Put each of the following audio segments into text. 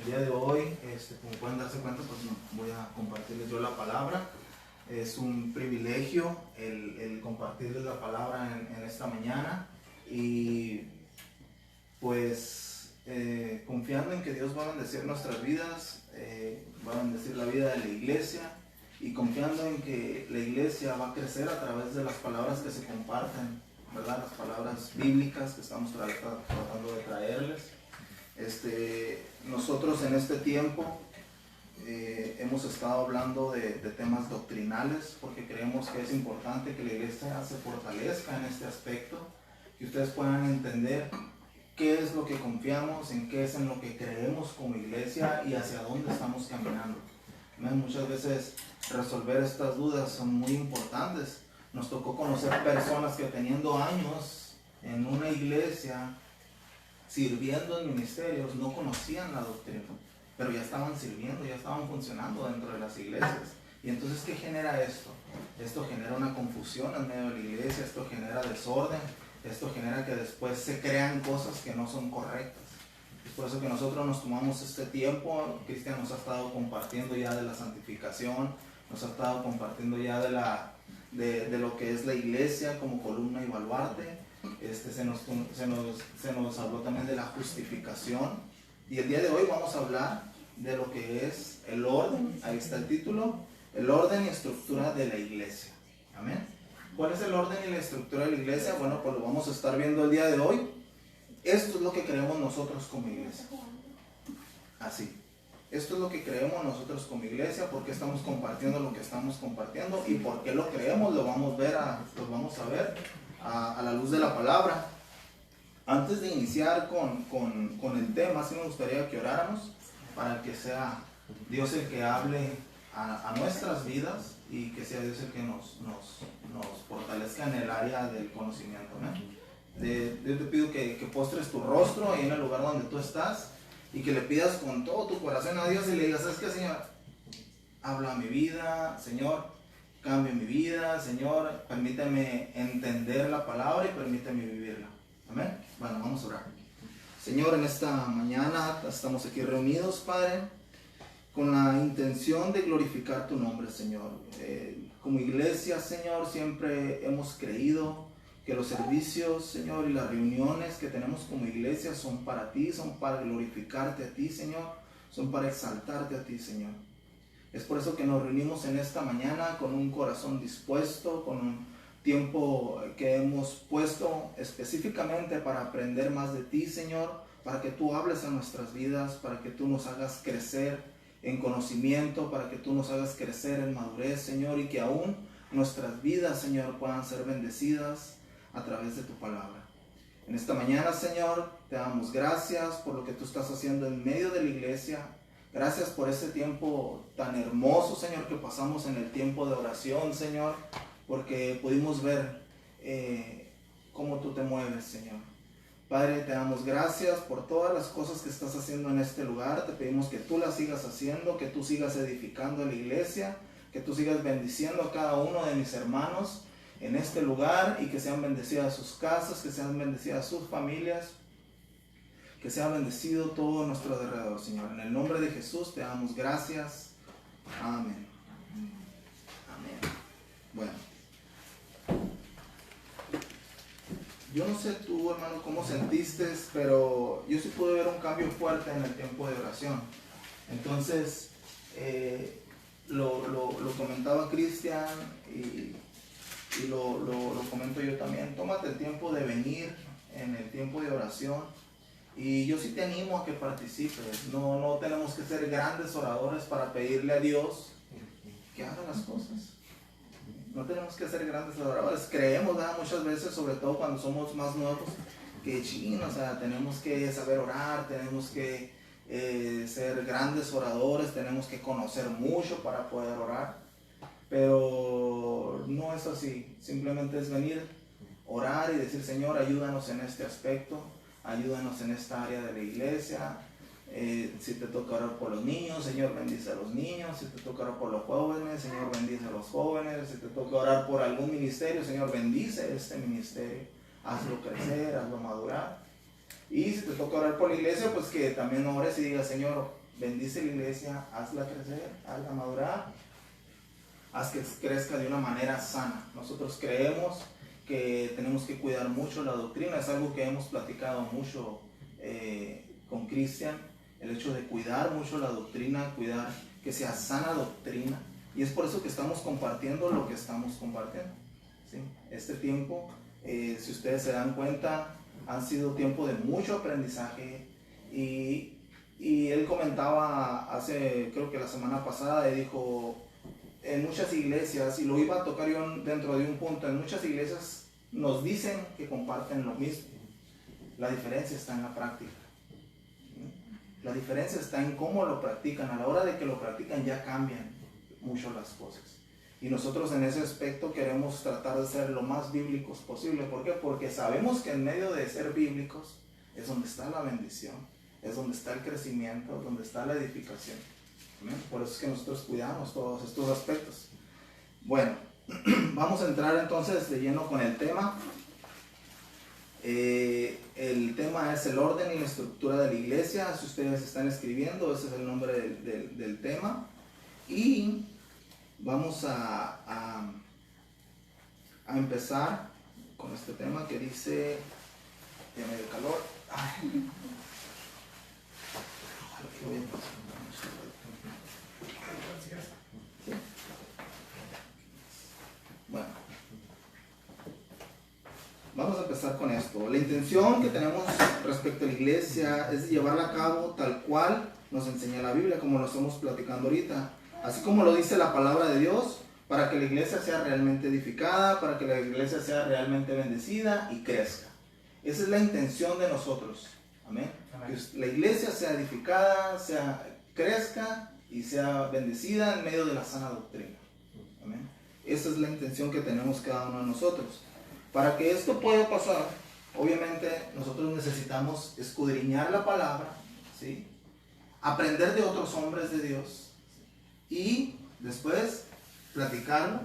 El día de hoy, como pueden darse cuenta, pues no, voy a compartirles yo la palabra. Es un privilegio el compartirles la palabra en esta mañana y pues confiando en que Dios va a bendecir nuestras vidas, va a bendecir la vida de la iglesia y confiando en que la iglesia va a crecer a través de las palabras que se comparten, ¿verdad? Las palabras bíblicas que estamos tratando de traerles. Nosotros en este tiempo hemos estado hablando de temas doctrinales porque creemos que es importante que la iglesia se fortalezca en este aspecto, que ustedes puedan entender qué es lo que confiamos, en qué es en lo que creemos como iglesia y hacia dónde estamos caminando. Muchas veces resolver estas dudas son muy importantes. Nos tocó conocer personas que teniendo años en una iglesia sirviendo en ministerios no conocían la doctrina, pero ya estaban sirviendo, ya estaban funcionando dentro de las iglesias. Y entonces, ¿qué genera esto? Esto genera una confusión en medio de la iglesia, esto genera desorden, esto genera que después se crean cosas que no son correctas. Es por eso que nosotros nos tomamos este tiempo. Cristian nos ha estado compartiendo ya de la santificación, nos ha estado compartiendo ya de lo que es la iglesia como columna y baluarte. Se nos habló también de la justificación y el día de hoy vamos a hablar de lo que es el orden. Ahí está el título: el orden y estructura de la iglesia. Amén. ¿Cuál es el orden y la estructura de la iglesia? Bueno, pues lo vamos a estar viendo el día de hoy. Esto es lo que creemos nosotros como iglesia. Así. Esto es lo que creemos nosotros como iglesia, por qué estamos compartiendo lo que estamos compartiendo y por qué lo creemos, lo vamos a ver a la luz de la palabra. Antes de iniciar con el tema, sí me gustaría que oráramos para que sea Dios el que hable a nuestras vidas y que sea Dios el que nos fortalezca en el área del conocimiento, ¿no? Yo te pido que postres tu rostro ahí en el lugar donde tú estás y que le pidas con todo tu corazón a Dios y le digas: ¿sabes qué, Señor? Habla a mi vida, Señor, cambia mi vida, Señor, permíteme entender la palabra y permíteme vivirla. Amén. Bueno, vamos a orar. Señor, en esta mañana estamos aquí reunidos, Padre, con la intención de glorificar tu nombre, Señor. Como iglesia, Señor, siempre hemos creído que los servicios, Señor, y las reuniones que tenemos como iglesia son para ti, son para glorificarte a ti, Señor, son para exaltarte a ti, Señor. Es por eso que nos reunimos en esta mañana con un corazón dispuesto, con un tiempo que hemos puesto específicamente para aprender más de ti, Señor, para que tú hables a nuestras vidas, para que tú nos hagas crecer en conocimiento, para que tú nos hagas crecer en madurez, Señor, y que aún nuestras vidas, Señor, puedan ser bendecidas a través de tu palabra. En esta mañana, Señor, te damos gracias por lo que tú estás haciendo en medio de la iglesia. Gracias por ese tiempo tan hermoso, Señor, que pasamos en el tiempo de oración, Señor, porque pudimos ver cómo tú te mueves, Señor. Padre, te damos gracias por todas las cosas que estás haciendo en este lugar. Te pedimos que tú las sigas haciendo, que tú sigas edificando la iglesia, que tú sigas bendiciendo a cada uno de mis hermanos en este lugar y que sean bendecidas sus casas, que sean bendecidas sus familias, que sea bendecido todo nuestro alrededor, Señor. En el nombre de Jesús te damos gracias. Amén. Amén. Bueno. Yo no sé tú, hermano, cómo sentiste, pero yo sí pude ver un cambio fuerte en el tiempo de oración. Entonces, lo comentaba Cristian y lo comento yo también. Tómate el tiempo de venir en el tiempo de oración. Y yo sí te animo a que participes. No tenemos que ser grandes oradores para pedirle a Dios que haga las cosas. No tenemos que ser grandes oradores. Creemos, ¿verdad? Muchas veces, sobre todo cuando somos más nuevos, que tenemos que saber orar, tenemos que ser grandes oradores, tenemos que conocer mucho para poder orar. Pero no es así. Simplemente es venir, orar y decir: Señor, ayúdanos en este aspecto. Ayúdanos en esta área de la iglesia. Si te toca orar por los niños, Señor, bendice a los niños. Si te toca orar por los jóvenes, Señor, bendice a los jóvenes. Si te toca orar por algún ministerio, Señor, bendice este ministerio. Hazlo crecer, hazlo madurar. Y si te toca orar por la iglesia, pues que también ores y digas: Señor, bendice la iglesia, hazla crecer, hazla madurar, haz que crezca de una manera sana. Nosotros creemos que tenemos que cuidar mucho la doctrina, es algo que hemos platicado mucho con Cristian, el hecho de cuidar mucho la doctrina, cuidar que sea sana doctrina, y es por eso que estamos compartiendo lo que estamos compartiendo, ¿sí? Este tiempo, si ustedes se dan cuenta, han sido tiempo de mucho aprendizaje, y él comentaba creo que la semana pasada, y dijo, en muchas iglesias, y lo iba a tocar yo dentro de un punto, en muchas iglesias nos dicen que comparten lo mismo. La diferencia está en la práctica. La diferencia está en cómo lo practican. A la hora de que lo practican ya cambian mucho las cosas. Y nosotros en ese aspecto queremos tratar de ser lo más bíblicos posible. ¿Por qué? Porque sabemos que en medio de ser bíblicos es donde está la bendición, es donde está el crecimiento, donde está la edificación. Por eso es que nosotros cuidamos todos estos aspectos. Bueno, vamos a entrar entonces de lleno con el tema. El tema es el orden y la estructura de la iglesia. Si ustedes están escribiendo, ese es el nombre del tema. Y vamos a empezar con este tema que dice, ya me dio calor. Ay. Bueno, vamos a empezar con esto. La intención que tenemos respecto a la iglesia es llevarla a cabo tal cual nos enseña la Biblia, como lo estamos platicando ahorita, así como lo dice la palabra de Dios, para que la iglesia sea realmente edificada, para que la iglesia sea realmente bendecida y crezca. Esa es la intención de nosotros. Amén. Amén. Que la iglesia sea edificada, crezca y sea bendecida en medio de la sana doctrina. Amén. Esa es la intención que tenemos cada uno de nosotros. Para que esto pueda pasar, obviamente nosotros necesitamos escudriñar la palabra, ¿sí? Aprender de otros hombres de Dios y después platicarlo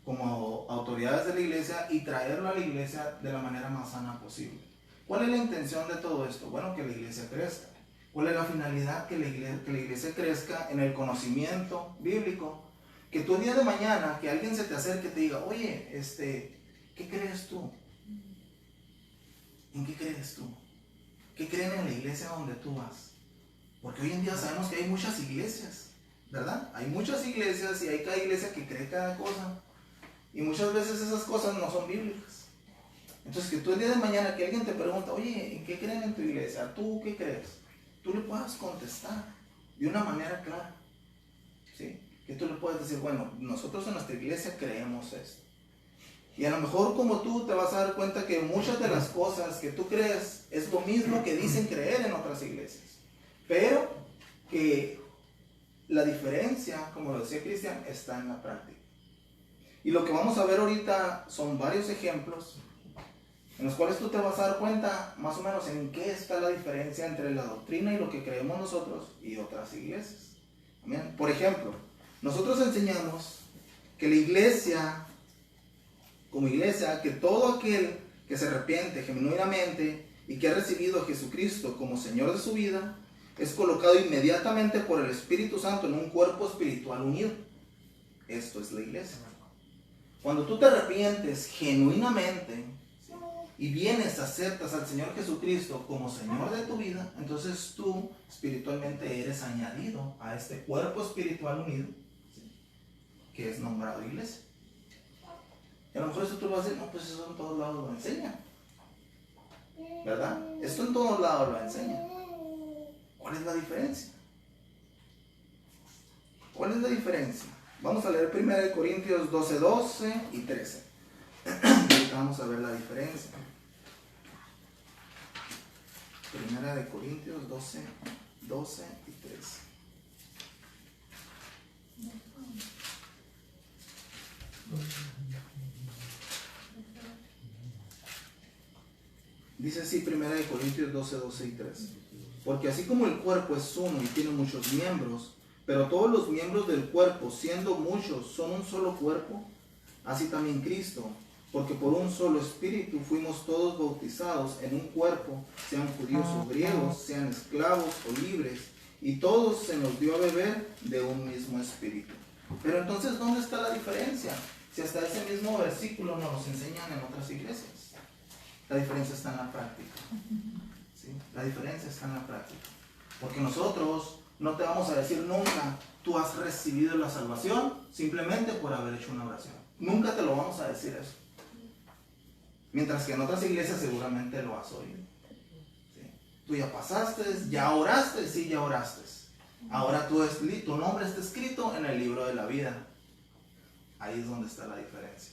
como autoridades de la iglesia y traerlo a la iglesia de la manera más sana posible. ¿Cuál es la intención de todo esto? Bueno, que la iglesia crezca. ¿Cuál es la finalidad? Que la iglesia crezca en el conocimiento bíblico. Que tú el día de mañana, que alguien se te acerque y te diga, oye, ¿qué crees tú? ¿En qué crees tú? ¿Qué creen en la iglesia donde tú vas? Porque hoy en día sabemos que hay muchas iglesias, ¿verdad? Hay muchas iglesias y hay cada iglesia que cree cada cosa. Y muchas veces esas cosas no son bíblicas. Entonces, que tú el día de mañana, que alguien te pregunta, oye, ¿en qué creen en tu iglesia? ¿Tú qué crees? Tú le puedas contestar de una manera clara, ¿sí? Que tú le puedes decir, bueno, nosotros en nuestra iglesia creemos esto. Y a lo mejor como tú te vas a dar cuenta que muchas de las cosas que tú crees es lo mismo que dicen creer en otras iglesias. Pero que la diferencia, como lo decía Cristian, está en la práctica. Y lo que vamos a ver ahorita son varios ejemplos en los cuales tú te vas a dar cuenta más o menos en qué está la diferencia entre la doctrina y lo que creemos nosotros y otras iglesias. ¿Amén? Por ejemplo, nosotros enseñamos que la iglesia, como iglesia, que todo aquel que se arrepiente genuinamente y que ha recibido a Jesucristo como Señor de su vida, es colocado inmediatamente por el Espíritu Santo en un cuerpo espiritual unido. Esto es la iglesia. Cuando tú te arrepientes genuinamente y vienes, aceptas al Señor Jesucristo como Señor de tu vida, entonces tú espiritualmente eres añadido a este cuerpo espiritual unido, ¿sí?, que es nombrado iglesia. Y a lo mejor eso tú vas a decir, no, pues eso en todos lados lo enseñan, ¿verdad? Esto en todos lados lo enseñan. ¿Cuál es la diferencia? ¿Cuál es la diferencia? Vamos a leer 1 Corintios 12 y 13. Vamos a ver la diferencia. 1 Corintios 12 y 13. Dice así 1 Corintios 12 y 13. Porque así como el cuerpo es uno y tiene muchos miembros, pero todos los miembros del cuerpo, siendo muchos, son un solo cuerpo, así también Cristo, porque por un solo espíritu fuimos todos bautizados en un cuerpo, sean judíos o griegos, sean esclavos o libres, y todos se nos dio a beber de un mismo espíritu. Pero entonces, ¿dónde está la diferencia? Si hasta ese mismo versículo nos los enseñan en otras iglesias. La diferencia está en la práctica. ¿Sí? La diferencia está en la práctica. Porque nosotros no te vamos a decir nunca, tú has recibido la salvación simplemente por haber hecho una oración. Nunca te lo vamos a decir eso. Mientras que en otras iglesias seguramente lo has oído. ¿Sí? Tú ya pasaste, ya oraste, sí, ya oraste. Ahora tu nombre está escrito en el libro de la vida. Ahí es donde está la diferencia.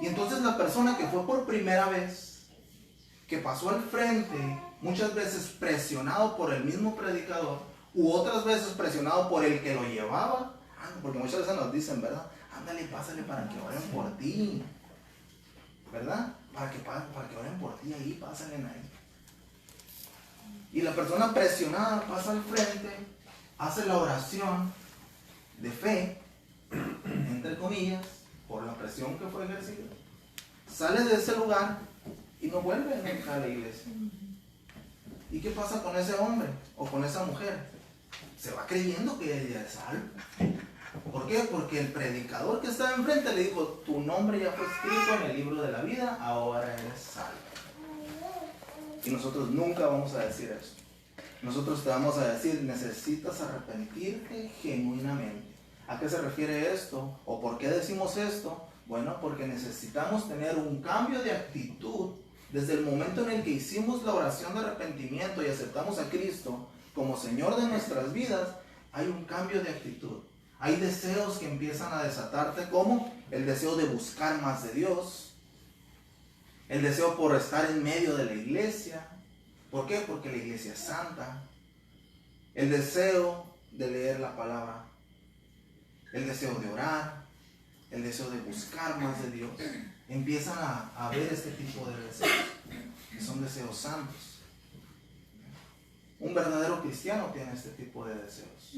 Y entonces la persona que fue por primera vez, que pasó al frente, muchas veces presionado por el mismo predicador, u otras veces presionado por el que lo llevaba, porque muchas veces nos dicen, ¿verdad? Ándale, pásale para que oren por ti, ¿verdad? Para que oren por ti ahí, pásale ahí. Y la persona presionada pasa al frente, hace la oración de fe, entre comillas, por la presión que fue ejercida. Sale de ese lugar y no vuelve nunca a la iglesia. ¿Y qué pasa con ese hombre o con esa mujer? Se va creyendo que ella es salvo. ¿Por qué? Porque el predicador que estaba enfrente le dijo, tu nombre ya fue escrito en el libro de la vida, ahora eres salvo. Y nosotros nunca vamos a decir eso. Nosotros te vamos a decir, necesitas arrepentirte genuinamente. ¿A qué se refiere esto? ¿O por qué decimos esto? Bueno, porque necesitamos tener un cambio de actitud desde el momento en el que hicimos la oración de arrepentimiento y aceptamos a Cristo como Señor de nuestras vidas. Hay un cambio de actitud. Hay deseos que empiezan a desatarte, como el deseo de buscar más de Dios, el deseo por estar en medio de la iglesia. ¿Por qué? Porque la iglesia es santa. El deseo de leer la palabra, el deseo de orar, el deseo de buscar más de Dios. Empiezan a ver este tipo de deseos, que son deseos santos. Un verdadero cristiano tiene este tipo de deseos.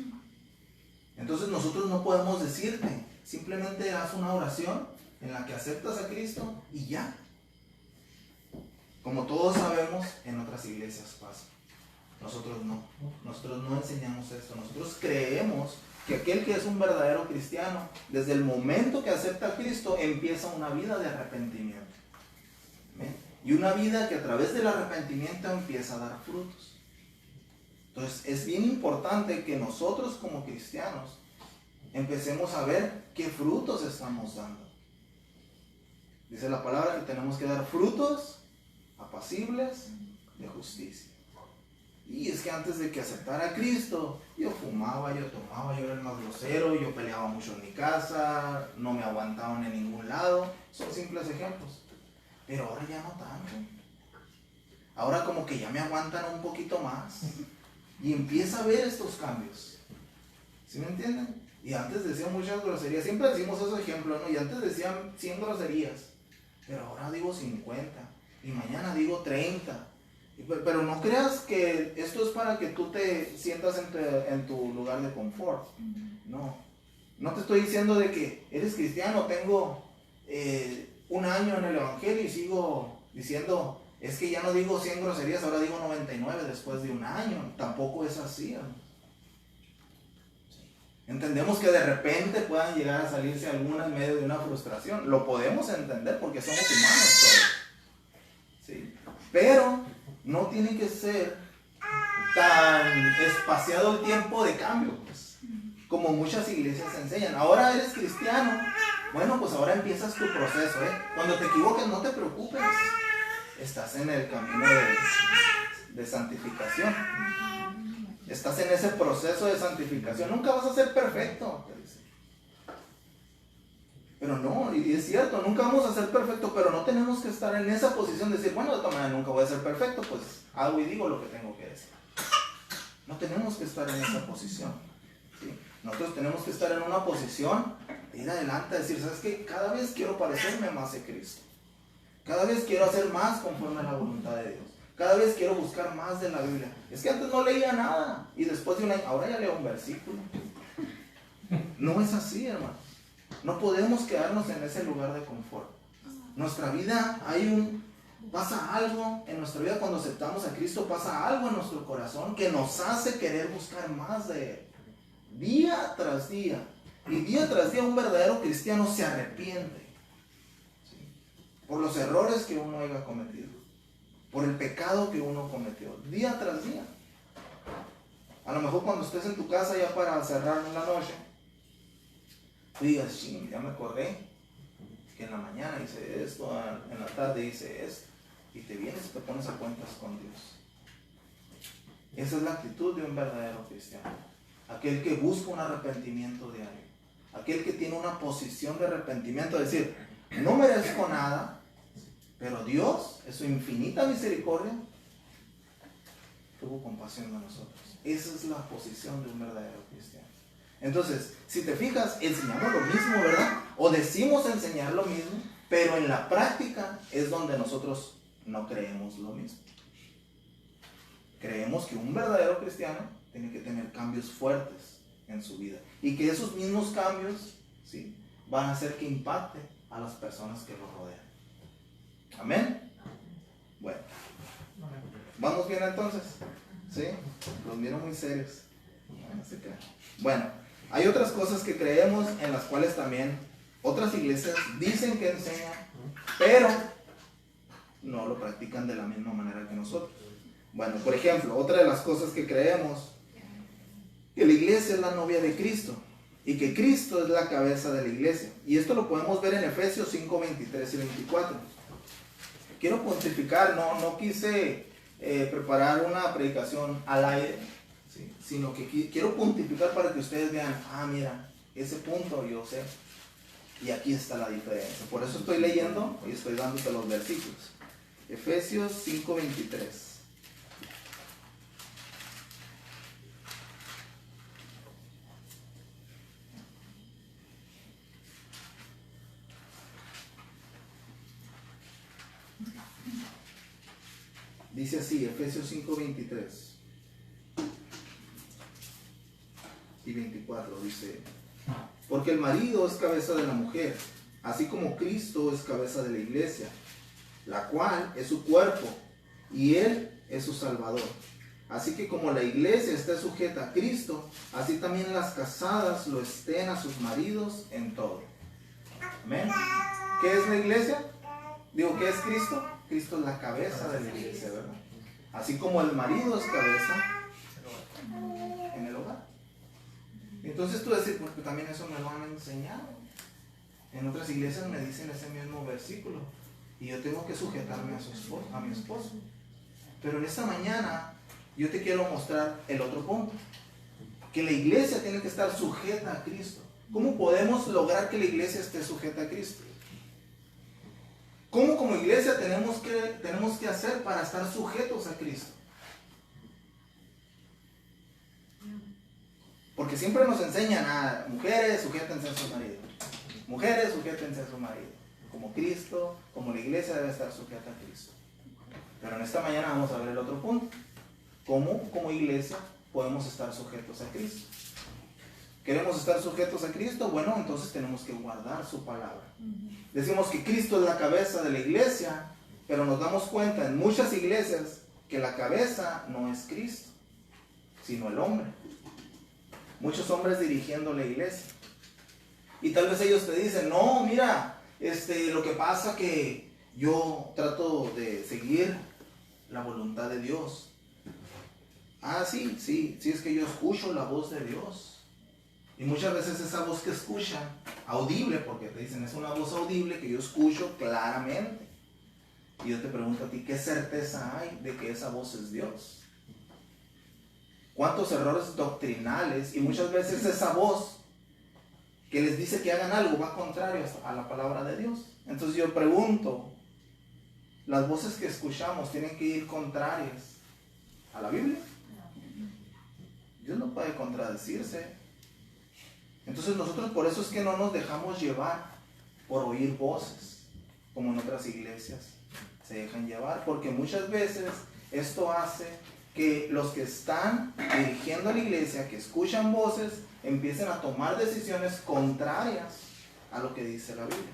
Entonces nosotros no podemos decirte, simplemente haz una oración en la que aceptas a Cristo y ya. Como todos sabemos, en otras iglesias pasa. Nosotros no enseñamos esto. Nosotros creemos que aquel que es un verdadero cristiano, desde el momento que acepta a Cristo, empieza una vida de arrepentimiento. ¿Ven? Y una vida que a través del arrepentimiento empieza a dar frutos. Entonces es bien importante que nosotros como cristianos empecemos a ver qué frutos estamos dando. Dice la palabra que tenemos que dar frutos apacibles de justicia. Y es que antes de que aceptara a Cristo, yo fumaba, yo tomaba, yo era el más grosero, yo peleaba mucho en mi casa, no me aguantaban en ningún lado. Son simples ejemplos. Pero ahora ya no tanto. Ahora como que ya me aguantan un poquito más. Y empieza a ver estos cambios. ¿Sí me entienden? Y antes decían muchas groserías. Siempre decimos esos ejemplos, ¿no? Y antes decían 100 groserías. Pero ahora digo 50. Y mañana digo 30. Pero no creas que esto es para que tú te sientas en tu lugar de confort. No. No te estoy diciendo de que eres cristiano, tengo un año en el evangelio y sigo diciendo, es que ya no digo 100 groserías, ahora digo 99 después de un año. Tampoco es así, ¿no? Entendemos que de repente puedan llegar a salirse algunas en medio de una frustración. Lo podemos entender porque somos humanos todos. ¿Sí? Pero no tiene que ser tan espaciado el tiempo de cambio, pues, como muchas iglesias enseñan. Ahora eres cristiano, bueno, pues ahora empiezas tu proceso, ¿eh? Cuando te equivoques no te preocupes, estás en el camino de santificación. Estás en ese proceso de santificación. Nunca vas a ser perfecto, te dice. Pero no, y es cierto, nunca vamos a ser perfectos, pero no tenemos que estar en esa posición de decir, bueno, de todas maneras nunca voy a ser perfecto, pues hago y digo lo que tengo que decir. No tenemos que estar en esa posición, ¿sí? Nosotros tenemos que estar en una posición de ir adelante, a decir, ¿sabes qué? Cada vez quiero parecerme más a Cristo. Cada vez quiero hacer más conforme a la voluntad de Dios. Cada vez quiero buscar más de la Biblia. Es que antes no leía nada, y después de un año, ahora ya leo un versículo. No es así, hermano. No podemos quedarnos en ese lugar de confort. Nuestra vida hay Pasa algo en nuestra vida cuando aceptamos a Cristo, pasa algo en nuestro corazón que nos hace querer buscar más de Él. Día tras día. Y día tras día un verdadero cristiano se arrepiente, ¿sí?, por los errores que uno haya cometido, por el pecado que uno cometió, día tras día. A lo mejor cuando estés en tu casa ya para cerrar la noche, tú digas, sí, ya me acordé que en la mañana hice esto, en la tarde hice esto, y te vienes y te pones a cuentas con Dios. Esa es la actitud de un verdadero cristiano, aquel que busca un arrepentimiento diario, aquel que tiene una posición de arrepentimiento, es decir, no merezco nada, pero Dios, en su infinita misericordia, tuvo compasión de nosotros. Esa es la posición de un verdadero cristiano. Entonces, si te fijas, enseñamos lo mismo, ¿verdad? O decimos enseñar lo mismo, pero en la práctica es donde nosotros no creemos lo mismo. Creemos que un verdadero cristiano tiene que tener cambios fuertes en su vida y que esos mismos cambios, ¿sí?, van a hacer que impacte a las personas que lo rodean. ¿Amén? Bueno, ¿vamos bien entonces? ¿Sí? Los miro muy serios. Bueno, hay otras cosas que creemos en las cuales también otras iglesias dicen que enseñan, pero no lo practican de la misma manera que nosotros. Bueno, por ejemplo, otra de las cosas que creemos, que la iglesia es la novia de Cristo y que Cristo es la cabeza de la iglesia. Y esto lo podemos ver en Efesios 5, 23 y 24. Quiero pontificar, no quise preparar una predicación al aire, ¿sí?, sino que quiero pontificar para que ustedes vean, mira, ese punto yo sé, y aquí está la diferencia. Por eso estoy leyendo y estoy dándote los versículos. Efesios 5, 23. Dice así, Efesios 5, 23 y 24, dice: porque el marido es cabeza de la mujer, así como Cristo es cabeza de la iglesia, la cual es su cuerpo, y Él es su Salvador. Así que como la iglesia está sujeta a Cristo, así también las casadas lo estén a sus maridos en todo. ¿Amén? ¿Qué es la iglesia? Digo, ¿qué es Cristo? Cristo es la cabeza de la iglesia, ¿verdad? Así como el marido es cabeza en el hogar. Entonces tú decís, porque también eso me lo han enseñado. En otras iglesias me dicen ese mismo versículo y yo tengo que sujetarme a mi esposo. Pero en esta mañana yo te quiero mostrar el otro punto, que la iglesia tiene que estar sujeta a Cristo. ¿Cómo podemos lograr que la iglesia esté sujeta a Cristo? ¿Cómo como iglesia tenemos que hacer para estar sujetos a Cristo? Porque siempre nos enseñan a mujeres, sujétense a su marido. Mujeres, sujétense a su marido. Como Cristo, como la iglesia debe estar sujeta a Cristo. Pero en esta mañana vamos a ver el otro punto. ¿Cómo como iglesia podemos estar sujetos a Cristo? ¿Queremos estar sujetos a Cristo? Bueno, entonces tenemos que guardar su palabra. Decimos que Cristo es la cabeza de la iglesia, pero nos damos cuenta en muchas iglesias que la cabeza no es Cristo, sino el hombre. Muchos hombres dirigiendo la iglesia. Y tal vez ellos te dicen, no, mira, lo que pasa que yo trato de seguir la voluntad de Dios. Sí, es que yo escucho la voz de Dios. Y muchas veces esa voz que escuchan, audible, porque te dicen, es una voz audible que yo escucho claramente. Y yo te pregunto a ti, ¿qué certeza hay de que esa voz es Dios? ¿Cuántos errores doctrinales? Y muchas veces esa voz que les dice que hagan algo va contrario a la palabra de Dios. Entonces yo pregunto, ¿las voces que escuchamos tienen que ir contrarias a la Biblia? Dios no puede contradecirse. Entonces nosotros por eso es que no nos dejamos llevar por oír voces, como en otras iglesias se dejan llevar, porque muchas veces esto hace que los que están dirigiendo a la iglesia, que escuchan voces, empiecen a tomar decisiones contrarias a lo que dice la Biblia.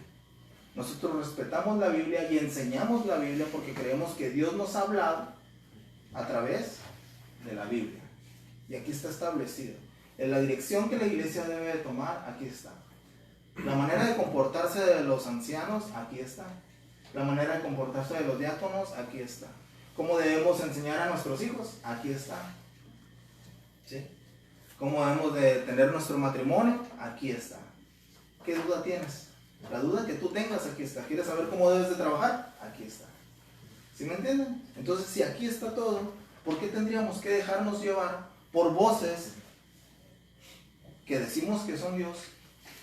Nosotros respetamos la Biblia y enseñamos la Biblia porque creemos que Dios nos ha hablado a través de la Biblia. Y aquí está establecido. En la dirección que la iglesia debe de tomar, aquí está. La manera de comportarse de los ancianos, aquí está. La manera de comportarse de los diáconos, aquí está. Cómo debemos enseñar a nuestros hijos, aquí está. ¿Sí? Cómo debemos de tener nuestro matrimonio, aquí está. ¿Qué duda tienes? La duda que tú tengas, aquí está. ¿Quieres saber cómo debes de trabajar? Aquí está. ¿Sí me entienden? Entonces, si aquí está todo, ¿por qué tendríamos que dejarnos llevar por voces que decimos que son Dios,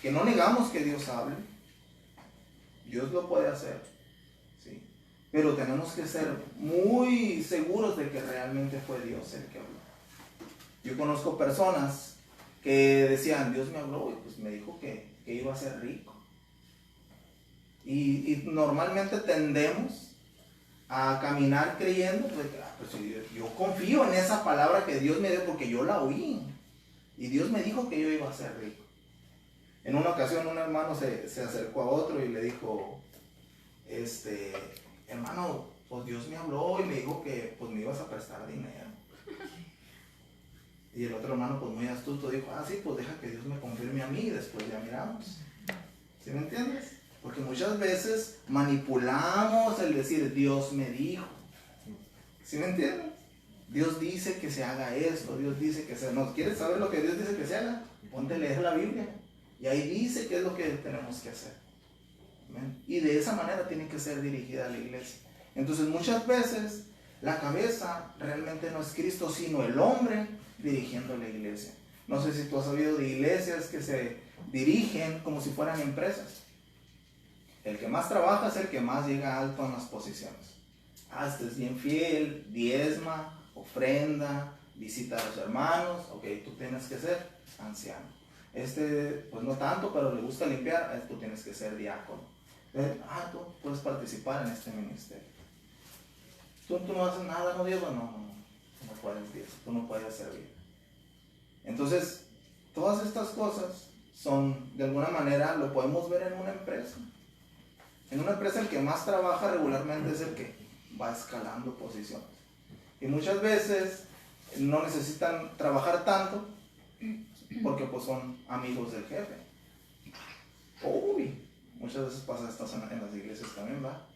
que no negamos que Dios hable? Dios lo puede hacer, ¿sí? Pero tenemos que ser muy seguros de que realmente fue Dios el que habló. Yo conozco personas que decían, Dios me habló y pues me dijo que iba a ser rico. Y normalmente tendemos a caminar creyendo, pues yo confío en esa palabra que Dios me dio porque yo la oí. Y Dios me dijo que yo iba a ser rico. En una ocasión un hermano se acercó a otro y le dijo, hermano, pues Dios me habló y me dijo que pues me ibas a prestar dinero. Y el otro hermano, pues muy astuto, dijo, sí, pues deja que Dios me confirme a mí y después ya miramos. ¿Sí me entiendes? Porque muchas veces manipulamos el decir, Dios me dijo. ¿Sí me entiendes? Dios dice que se haga esto, Dios dice que se... ¿No quieres saber lo que Dios dice que se haga? Ponte a leer la Biblia. Y ahí dice qué es lo que tenemos que hacer. ¿Amén? Y de esa manera tiene que ser dirigida la iglesia. Entonces muchas veces la cabeza realmente no es Cristo, sino el hombre dirigiendo la iglesia. No sé si tú has sabido de iglesias que se dirigen como si fueran empresas. El que más trabaja es el que más llega alto en las posiciones. Este es bien fiel, diezma, ofrenda, visita a los hermanos. Ok, tú tienes que ser anciano. Pues no tanto, pero le gusta limpiar. Tú tienes que ser diácono. Tú puedes participar en este ministerio. Tú no haces nada, no Diego, no puedes, Dios, tú no puedes servir. Entonces, todas estas cosas son, de alguna manera, lo podemos ver en una empresa. En una empresa el que más trabaja regularmente es el que va escalando posiciones. Y muchas veces no necesitan trabajar tanto porque pues son amigos del jefe. Muchas veces pasa esto en las iglesias también, ¿va?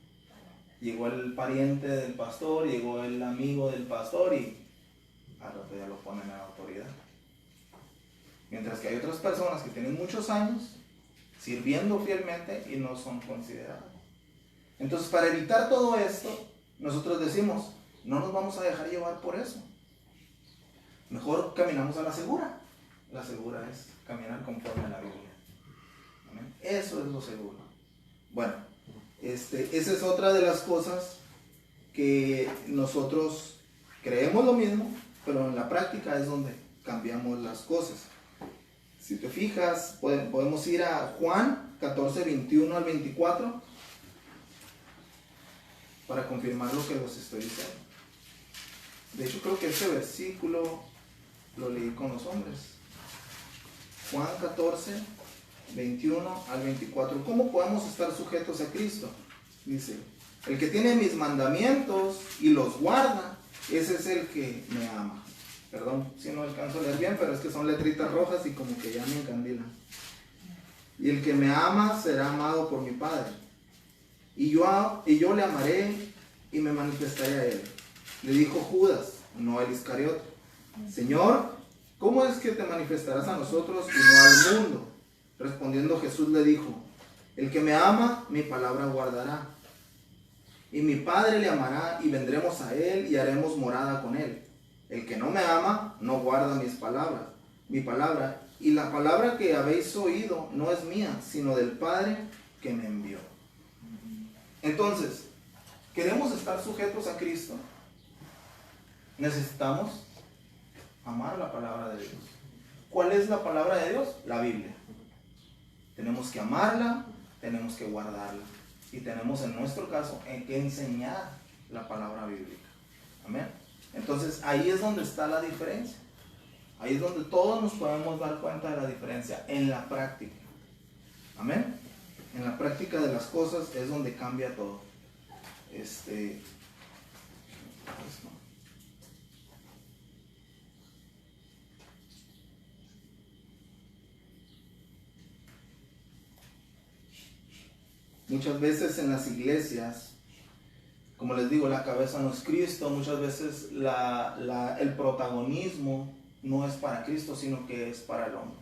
Llegó el pariente del pastor, llegó el amigo del pastor y al rato ya lo ponen en autoridad. Mientras que hay otras personas que tienen muchos años sirviendo fielmente y no son considerados. Entonces, para evitar todo esto, nosotros decimos, no nos vamos a dejar llevar por eso. Mejor caminamos a la segura. La segura es caminar conforme a la Biblia. ¿Amén? Eso es lo seguro. Bueno, esa es otra de las cosas que nosotros creemos lo mismo, pero en la práctica es donde cambiamos las cosas. Si te fijas, podemos ir a Juan 14, 21 al 24 para confirmar lo que les estoy diciendo. De hecho, creo que este versículo lo leí con los hombres. Juan 14, 21 al 24. ¿Cómo podemos estar sujetos a Cristo? Dice, el que tiene mis mandamientos y los guarda, ese es el que me ama. Perdón si no alcanzo a leer bien, pero es que son letritas rojas y como que ya me encandilan. Y el que me ama será amado por mi Padre. Y yo le amaré y me manifestaré a él. Le dijo Judas, no el Iscariote, Señor, ¿cómo es que te manifestarás a nosotros y no al mundo? Respondiendo Jesús le dijo, el que me ama, mi palabra guardará. Y mi Padre le amará y vendremos a él y haremos morada con él. El que no me ama, no guarda mi palabra. Y la palabra que habéis oído no es mía, sino del Padre que me envió. Entonces, ¿queremos estar sujetos a Cristo? Necesitamos amar la palabra de Dios. ¿Cuál es la palabra de Dios? La Biblia. Tenemos que amarla, tenemos que guardarla. Y tenemos en nuestro caso que enseñar la palabra bíblica. Amén. Entonces ahí es donde está la diferencia. Ahí es donde todos nos podemos dar cuenta de la diferencia en la práctica. Amén. En la práctica de las cosas es donde cambia todo. Muchas veces en las iglesias, como les digo, la cabeza no es Cristo. Muchas veces el protagonismo no es para Cristo, sino que es para el hombre.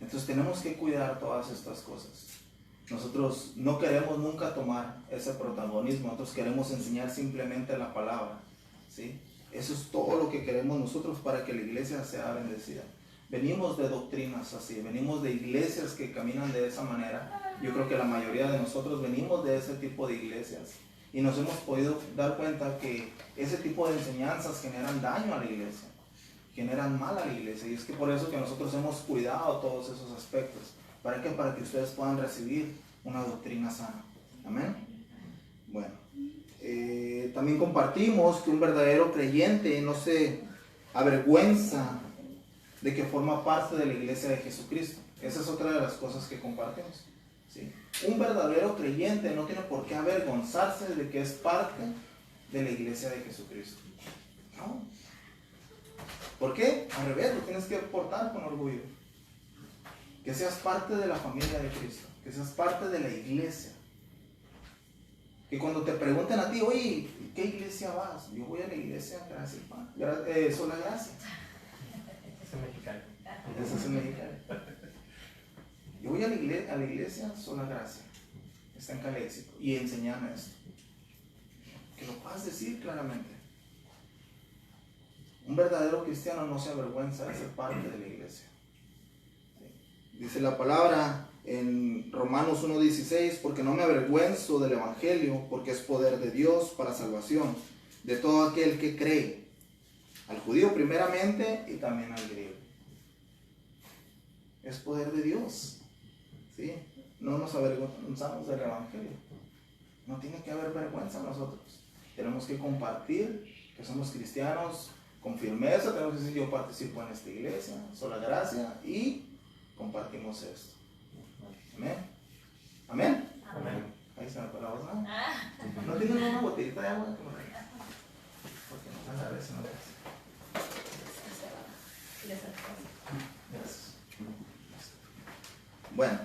Entonces tenemos que cuidar todas estas cosas. Nosotros no queremos nunca tomar ese protagonismo. Nosotros queremos enseñar simplemente la palabra, ¿sí? Eso es todo lo que queremos nosotros para que la iglesia sea bendecida. Venimos de doctrinas así, venimos de iglesias que caminan de esa manera. Yo creo que la mayoría de nosotros venimos de ese tipo de iglesias y nos hemos podido dar cuenta que ese tipo de enseñanzas generan daño a la iglesia, generan mal a la iglesia, y es que por eso que nosotros hemos cuidado todos esos aspectos. ¿Para qué? Para que ustedes puedan recibir una doctrina sana. Amén. Bueno, también compartimos que un verdadero creyente no se avergüenza de que forma parte de la iglesia de Jesucristo. Esa es otra de las cosas que compartimos, ¿sí? Un verdadero creyente no tiene por qué avergonzarse de que es parte de la iglesia de Jesucristo. No. ¿Por qué? Al revés, lo tienes que portar con orgullo. Que seas parte de la familia de Cristo, que seas parte de la iglesia. Que cuando te pregunten a ti, oye, ¿qué iglesia vas? Yo voy a la iglesia Sola Gracia. Ese es el mexicano. Yo voy a la iglesia Sola Gracia. Está en Caléxico. Y enséñame esto. Que lo puedas decir claramente. Un verdadero cristiano no se avergüenza de ser parte de la iglesia. Dice la palabra en Romanos 1:16, porque no me avergüenzo del evangelio, porque es poder de Dios para salvación de todo aquel que cree, al judío primeramente y también al griego. Es poder de Dios, ¿sí? No nos avergonzamos del evangelio. No tiene que haber vergüenza en nosotros. Tenemos que compartir que somos cristianos con firmeza. Tenemos que decir, yo participo en esta iglesia, Sola Gracia, y compartimos esto. Amén. Amén. Amén. Ahí se me fue la voz, ¿no? ¿No tienen una botellita de agua? Porque no a veces no es. Gracias. Bueno.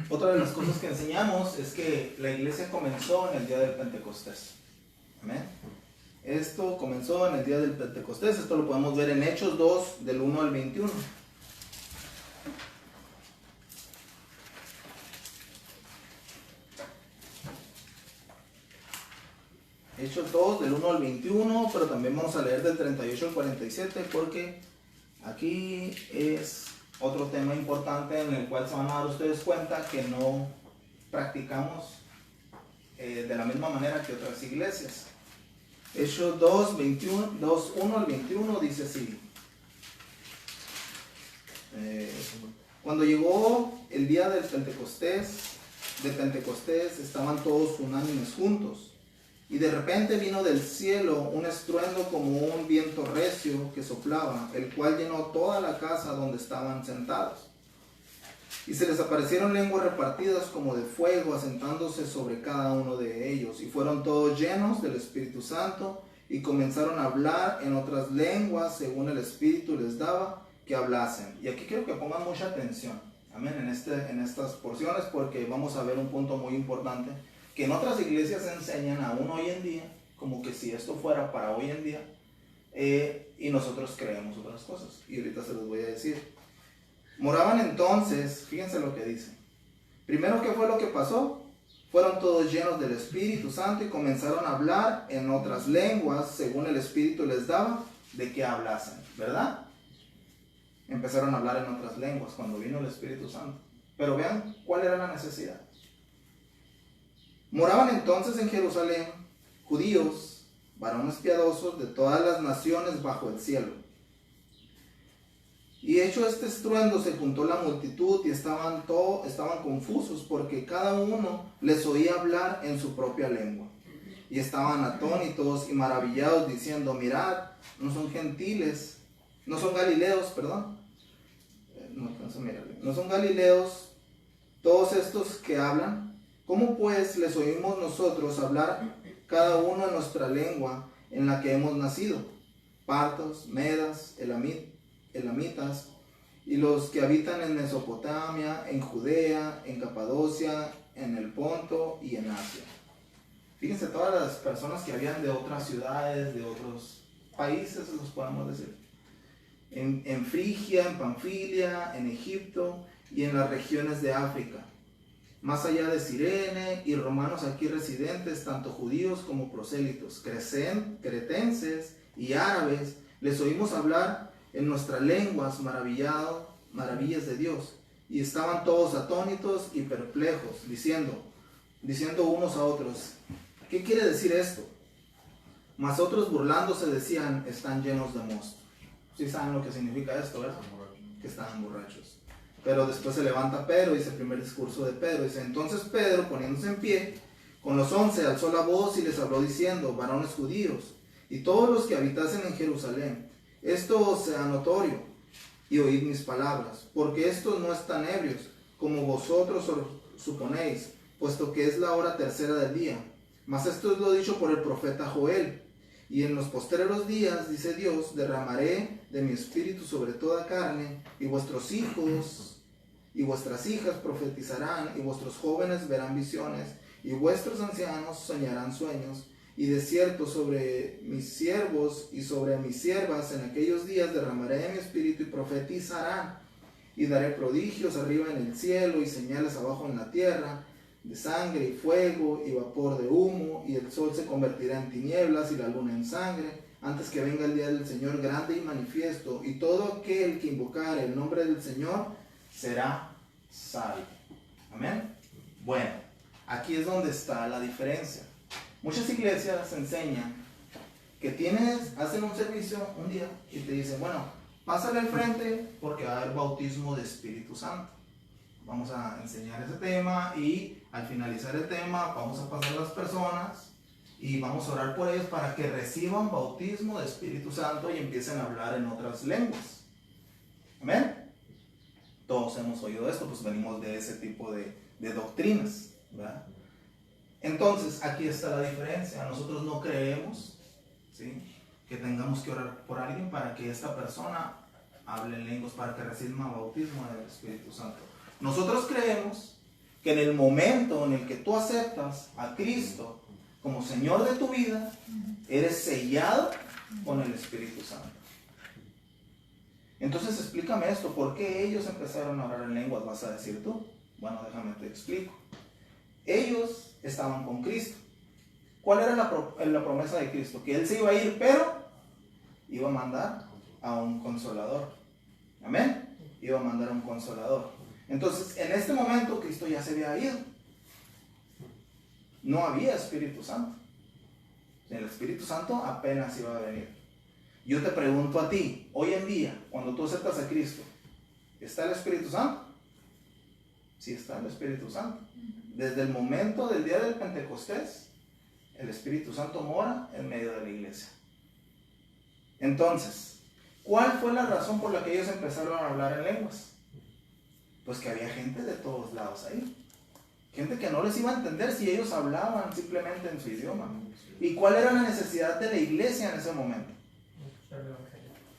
Otra de las cosas que enseñamos es que la iglesia comenzó en el día del Pentecostés. Amén. Esto comenzó en el día del Pentecostés. Esto lo podemos ver en Hechos 2, del 1 al 21. Hechos 2, del 1 al 21, pero también vamos a leer del 38 al 47, porque aquí es otro tema importante en el cual se van a dar ustedes cuenta que no practicamos de la misma manera que otras iglesias. Hechos 2, 1 al 21 dice así. Cuando llegó el día del Pentecostés, estaban todos unánimes juntos. Y de repente vino del cielo un estruendo como un viento recio que soplaba, el cual llenó toda la casa donde estaban sentados. Y se les aparecieron lenguas repartidas como de fuego, asentándose sobre cada uno de ellos. Y fueron todos llenos del Espíritu Santo y comenzaron a hablar en otras lenguas según el Espíritu les daba que hablasen. Y aquí quiero que pongan mucha atención, amén, en estas porciones, porque vamos a ver un punto muy importante que en otras iglesias enseñan aún hoy en día, como que si esto fuera para hoy en día, y nosotros creemos otras cosas. Y ahorita se los voy a decir. Moraban entonces, fíjense lo que dice. Primero, ¿qué fue lo que pasó? Fueron todos llenos del Espíritu Santo y comenzaron a hablar en otras lenguas, según el Espíritu les daba de que hablasen, ¿verdad? Empezaron a hablar en otras lenguas cuando vino el Espíritu Santo. Pero vean cuál era la necesidad. Moraban entonces en Jerusalén judíos, varones piadosos de todas las naciones bajo el cielo. Y hecho este estruendo se juntó la multitud y estaban confusos porque cada uno les oía hablar en su propia lengua. Y estaban atónitos y maravillados diciendo, mirad, no son galileos, ¿No son galileos todos estos que hablan? ¿Cómo pues les oímos nosotros hablar cada uno en nuestra lengua en la que hemos nacido? Partos, medas, elamitas, y los que habitan en Mesopotamia, en Judea, en Capadocia, en el Ponto y en Asia. Fíjense todas las personas que habían de otras ciudades, de otros países, los podemos decir. En Frigia, en Panfilia, en Egipto y en las regiones de África, más allá de Cirene, y romanos aquí residentes, tanto judíos como prosélitos, cretenses y árabes, les oímos hablar en nuestras lenguas maravillas de Dios, y estaban todos atónitos y perplejos, diciendo unos a otros: ¿qué quiere decir esto? Mas otros burlándose decían: están llenos de mosto. ¿Sí saben lo que significa esto, verdad? Que estaban borrachos. Pero después se levanta Pedro, dice el primer discurso de Pedro, dice: entonces Pedro, poniéndose en pie, con los 11 alzó la voz y les habló diciendo: varones judíos, y todos los que habitasen en Jerusalén, esto os sea notorio, y oíd mis palabras, porque estos no están ebrios, como vosotros suponéis, puesto que es la hora tercera del día. Mas esto es lo dicho por el profeta Joel: y en los postreros días, dice Dios, derramaré de mi espíritu sobre toda carne, y vuestros hijos y vuestras hijas profetizarán, y vuestros jóvenes verán visiones, y vuestros ancianos soñarán sueños. Y de cierto sobre mis siervos y sobre mis siervas en aquellos días derramaré de mi espíritu, y profetizarán, y daré prodigios arriba en el cielo y señales abajo en la tierra, de sangre y fuego y vapor de humo, y el sol se convertirá en tinieblas y la luna en sangre, antes que venga el día del Señor grande y manifiesto, y todo aquel que invocare el nombre del Señor será salvo. Amén. Bueno, aquí es donde está la diferencia. Muchas iglesias enseñan que hacen un servicio un día y te dicen: bueno, pásale al frente porque va a haber bautismo de Espíritu Santo. Vamos a enseñar ese tema, y al finalizar el tema vamos a pasar a las personas y vamos a orar por ellos para que reciban bautismo de Espíritu Santo y empiecen a hablar en otras lenguas. Amén. Todos hemos oído esto, pues venimos de ese tipo de doctrinas, ¿verdad? Entonces, aquí está la diferencia. Nosotros no creemos, ¿sí?, que tengamos que orar por alguien para que esta persona hable en lenguas, para que reciba bautismo del Espíritu Santo. Nosotros creemos que en el momento en el que tú aceptas a Cristo como Señor de tu vida, eres sellado con el Espíritu Santo. Entonces explícame esto: ¿por qué ellos empezaron a orar en lenguas? Vas a decir tú. Bueno, déjame te explico. Ellos estaban con Cristo. ¿Cuál era la promesa de Cristo? Que Él se iba a ir, pero iba a mandar a un consolador. Amén. Iba a mandar a un consolador. Entonces, en este momento Cristo ya se había ido. No había Espíritu Santo. El Espíritu Santo apenas iba a venir. Yo te pregunto a ti, hoy en día, cuando tú aceptas a Cristo, ¿está el Espíritu Santo? Sí, está el Espíritu Santo. Desde el momento del día del Pentecostés, el Espíritu Santo mora en medio de la iglesia. Entonces, ¿cuál fue la razón por la que ellos empezaron a hablar en lenguas? Pues que había gente de todos lados ahí. Gente que no les iba a entender si ellos hablaban simplemente en su idioma. ¿Y cuál era la necesidad de la iglesia en ese momento?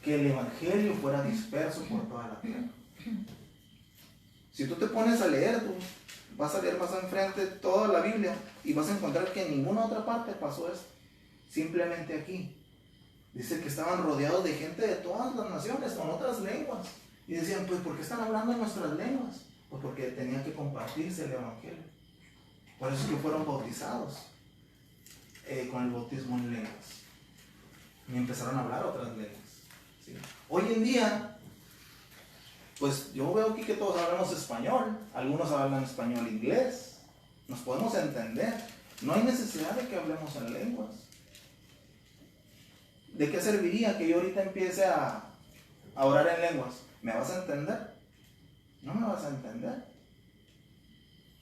Que el evangelio fuera disperso por toda la tierra. Si tú te pones a leer, tú vas a leer más enfrente toda la Biblia y vas a encontrar que en ninguna otra parte pasó esto. Simplemente aquí. Dice que estaban rodeados de gente de todas las naciones con otras lenguas. Y decían: pues ¿por qué están hablando en nuestras lenguas? Pues porque tenía que compartirse el evangelio. Por eso es que fueron bautizados con el bautismo en lenguas. Y empezaron a hablar otras lenguas, ¿sí? Hoy en día, pues yo veo aquí que todos hablamos español. Algunos hablan español, inglés. Nos podemos entender. No hay necesidad de que hablemos en lenguas. ¿De qué serviría que yo ahorita empiece a orar en lenguas? ¿Me vas a entender? No me vas a entender.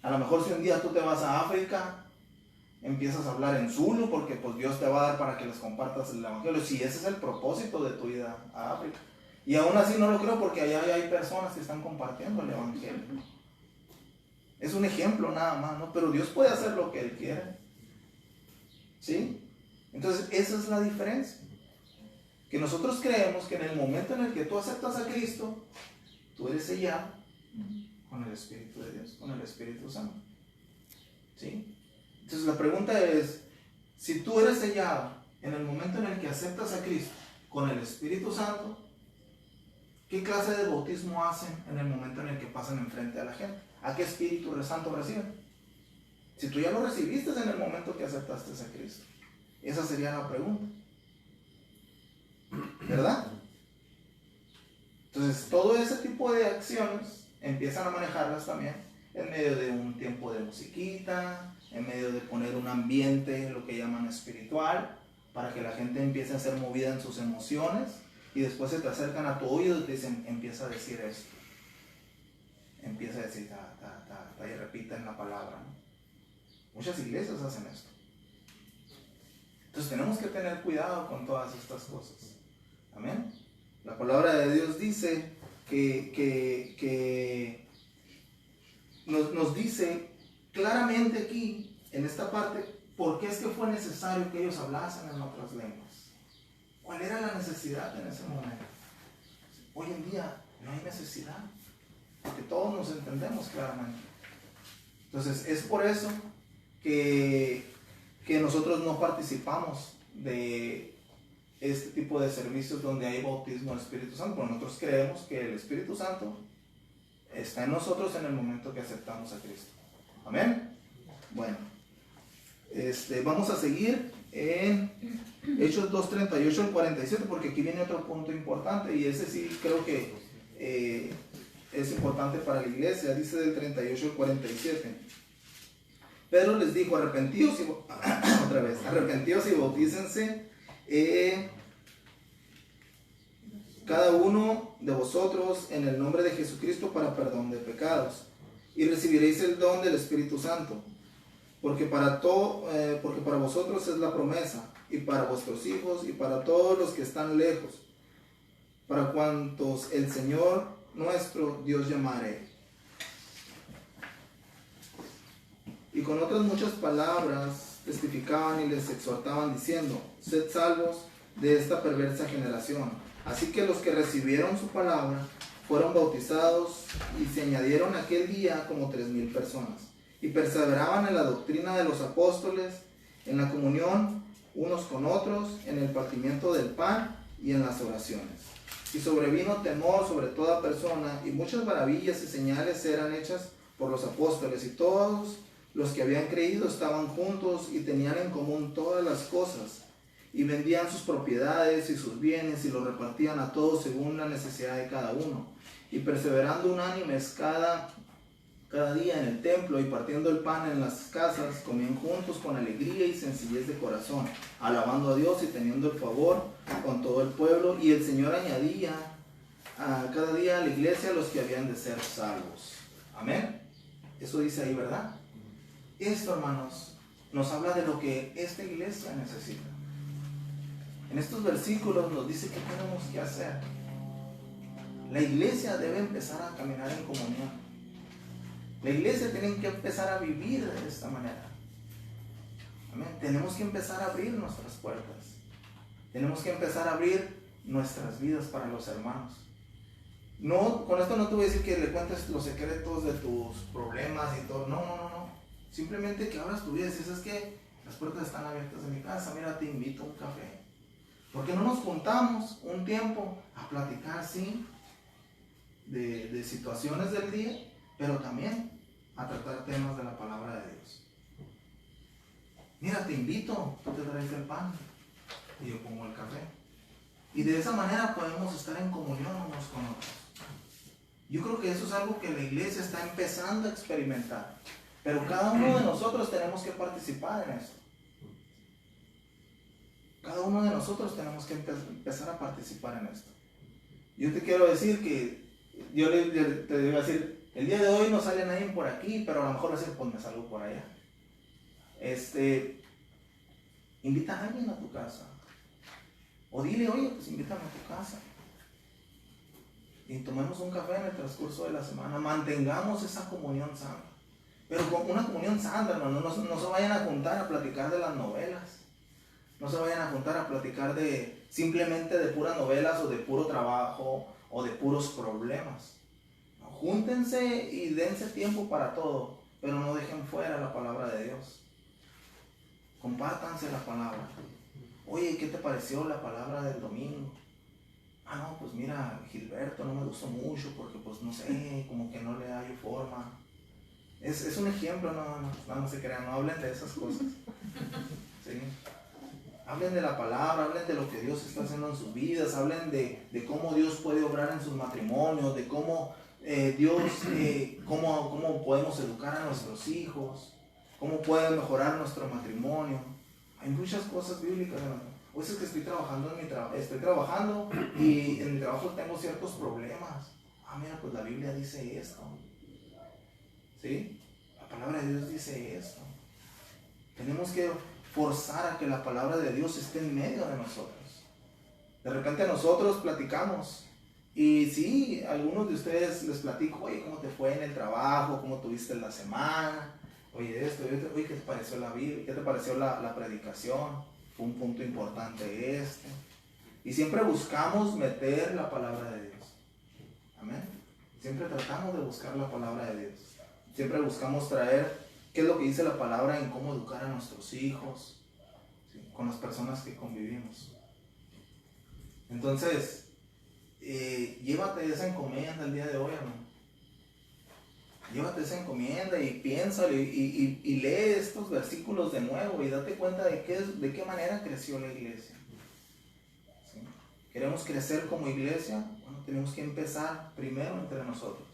A lo mejor si un día tú te vas a África, empiezas a hablar en Zulu, porque pues Dios te va a dar para que les compartas el evangelio, si ese es el propósito de tu ida a África. Y aún así no lo creo porque allá hay personas que están compartiendo el evangelio. Es un ejemplo nada más, ¿no? Pero Dios puede hacer lo que Él quiere. ¿Sí? Entonces esa es la diferencia. Que nosotros creemos que en el momento en el que tú aceptas a Cristo, tú eres sellado con el Espíritu de Dios, con el Espíritu Santo. ¿Sí? Entonces la pregunta es, si tú eres sellado en el momento en el que aceptas a Cristo con el Espíritu Santo, ¿qué clase de bautismo hacen en el momento en el que pasan enfrente a la gente? ¿A qué Espíritu Santo reciben? Si tú ya lo recibiste en el momento que aceptaste a Cristo. Esa sería la pregunta. ¿Verdad? Entonces, todo ese tipo de acciones empiezan a manejarlas también en medio de un tiempo de musiquita, en medio de poner un ambiente, lo que llaman espiritual, para que la gente empiece a ser movida en sus emociones, y después se te acercan a tu oído y te dicen, empieza a decir esto. Empieza a decir, y repiten la palabra, ¿no? Muchas iglesias hacen esto. Entonces tenemos que tener cuidado con todas estas cosas. Amén. La palabra de Dios dice que nos dice claramente aquí, en esta parte, por qué es que fue necesario que ellos hablasen en otras lenguas. ¿Cuál era la necesidad en ese momento? Hoy en día no hay necesidad, porque todos nos entendemos claramente. Entonces es por eso que nosotros no participamos de este tipo de servicios donde hay bautismo del Espíritu Santo, porque nosotros creemos que el Espíritu Santo está en nosotros en el momento que aceptamos a Cristo. Amén. Bueno, vamos a seguir en Hechos 2:38 al 47, porque aquí viene otro punto importante, y ese sí creo que es importante para la iglesia. Dice del 38 al 47. Pedro les dijo, arrepentíos y bautícense cada uno de vosotros en el nombre de Jesucristo para perdón de pecados, y recibiréis el don del Espíritu Santo, porque para vosotros es la promesa, y para vuestros hijos, y para todos los que están lejos, para cuantos el Señor nuestro Dios llamare. Y con otras muchas palabras testificaban y les exhortaban diciendo, sed salvos de esta perversa generación. Así que los que recibieron su palabra fueron bautizados, y se añadieron aquel día como 3,000 personas. Y perseveraban en la doctrina de los apóstoles, en la comunión unos con otros, en el partimiento del pan y en las oraciones. Y sobrevino temor sobre toda persona, y muchas maravillas y señales eran hechas por los apóstoles, y todos los que habían creído estaban juntos y tenían en común todas las cosas, y vendían sus propiedades y sus bienes y los repartían a todos según la necesidad de cada uno. Y perseverando unánimes cada día en el templo y partiendo el pan en las casas, comían juntos con alegría y sencillez de corazón, alabando a Dios y teniendo el favor con todo el pueblo. Y el Señor añadía cada día a la iglesia a los que habían de ser salvos. Amén. Eso dice ahí, ¿verdad? Esto, hermanos, nos habla de lo que esta iglesia necesita. En estos versículos nos dice qué tenemos que hacer. La iglesia debe empezar a caminar en comunión. La iglesia tiene que empezar a vivir de esta manera. Amén. Tenemos que empezar a abrir nuestras puertas. Tenemos que empezar a abrir nuestras vidas para los hermanos. No, con esto no te voy a decir que le cuentes los secretos de tus problemas y todo. No. Simplemente que abras tu vida y dices, es que las puertas están abiertas de mi casa, mira, te invito a un café. ¿Por qué no nos juntamos un tiempo a platicar, sí, de situaciones del día, pero también a tratar temas de la palabra de Dios? Mira, te invito, tú te traes el pan y yo pongo el café. Y de esa manera podemos estar en comunión unos con otros. Yo creo que eso es algo que la iglesia está empezando a experimentar. Pero cada uno de nosotros tenemos que participar en eso. Cada uno de nosotros tenemos que empezar a participar en esto. Yo te quiero decir que, te digo decir, el día de hoy no sale nadie por aquí, pero a lo mejor va a decir, pues me salgo por allá. Invita a alguien a tu casa. O dile, oye, pues invítame a tu casa. y tomemos un café en el transcurso de la semana. Mantengamos esa comunión santa. Pero con una comunión santa, hermano, no se vayan a juntar a platicar de las novelas. No se vayan a juntar a platicar simplemente de puras novelas o de puro trabajo o de puros problemas. No, júntense y dense tiempo para todo, pero no dejen fuera la palabra de Dios. Compártanse la palabra. Oye, ¿qué te pareció la palabra del domingo? Ah, no, pues mira, Gilberto no me gustó mucho porque pues no sé, como que no le hallo forma. Es un ejemplo, no se crean, no hablen de esas cosas. ¿Sí? Hablen de la palabra, hablen de lo que Dios está haciendo en sus vidas, hablen de cómo Dios puede obrar en sus matrimonios, de cómo cómo podemos educar a nuestros hijos, cómo puede mejorar nuestro matrimonio. Hay muchas cosas bíblicas, hermano. Pues es que estoy trabajando y en mi trabajo tengo ciertos problemas. Ah, mira, pues la Biblia dice esto. ¿Sí? La palabra de Dios dice esto. Tenemos que forzar a que la palabra de Dios esté en medio de nosotros. De repente nosotros platicamos. Y sí, a algunos de ustedes les platico, oye, ¿cómo te fue en el trabajo? ¿Cómo tuviste la semana? Oye, oye, ¿qué te pareció la Biblia? ¿Qué te pareció la predicación? Fue un punto importante este. Y siempre buscamos meter la palabra de Dios. Amén. Siempre tratamos de buscar la palabra de Dios. Siempre buscamos traer qué es lo que dice la palabra en cómo educar a nuestros hijos, ¿sí? Con las personas que convivimos. Entonces, llévate esa encomienda el día de hoy, hermano. Llévate esa encomienda y piénsalo y lee estos versículos de nuevo y date cuenta de qué manera creció la iglesia. ¿Sí? ¿Queremos crecer como iglesia? Bueno, tenemos que empezar primero entre nosotros.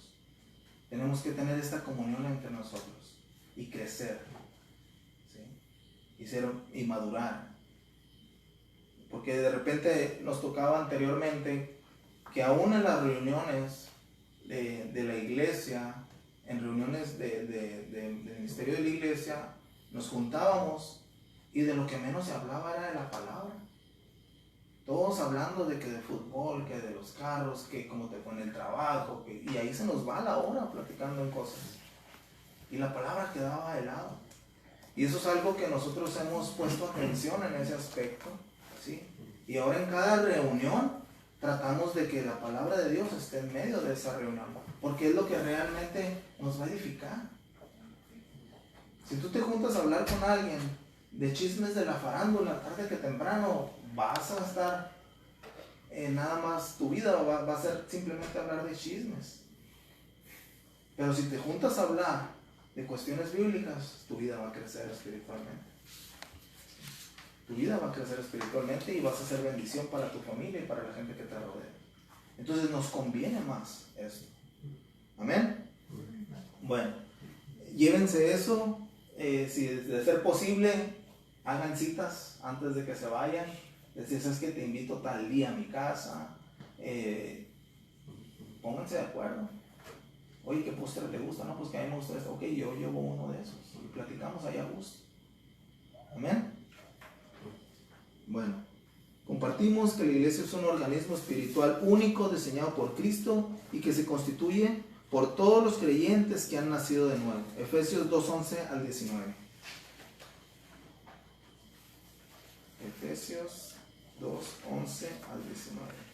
Tenemos que tener esta comunión entre nosotros y crecer, ¿sí? y madurar. Porque de repente nos tocaba anteriormente que aún en las reuniones de la iglesia, en reuniones del ministerio de la iglesia, nos juntábamos y de lo que menos se hablaba era de la palabra. Todos hablando de que de fútbol, que de los carros, que cómo te fue en el trabajo, y ahí se nos va la hora platicando en cosas. Y la palabra quedaba de lado. Y eso es algo que nosotros hemos puesto atención en ese aspecto, ¿sí? Y ahora en cada reunión tratamos de que la palabra de Dios esté en medio de esa reunión, porque es lo que realmente nos va a edificar. Si tú te juntas a hablar con alguien de chismes de la farándula tarde que temprano, vas a estar nada más, tu vida va a ser simplemente hablar de chismes. Pero si te juntas a hablar de cuestiones bíblicas, tu vida va a crecer espiritualmente. Tu vida va a crecer espiritualmente y vas a ser bendición para tu familia y para la gente que te rodea. Entonces nos conviene más esto. Amén. Bueno, llévense eso. Si de ser posible, hagan citas antes de que se vayan. Decir, ¿sabes qué? Te invito tal día a mi casa. Pónganse de acuerdo. Oye, ¿qué postre te gusta? No, pues que a mí me gusta esto. Ok, yo llevo uno de esos. Y platicamos allá a gusto. Amén. Bueno, compartimos que la iglesia es un organismo espiritual único diseñado por Cristo y que se constituye por todos los creyentes que han nacido de nuevo. Efesios 2:11 al 19. Efesios 2:11 al 19.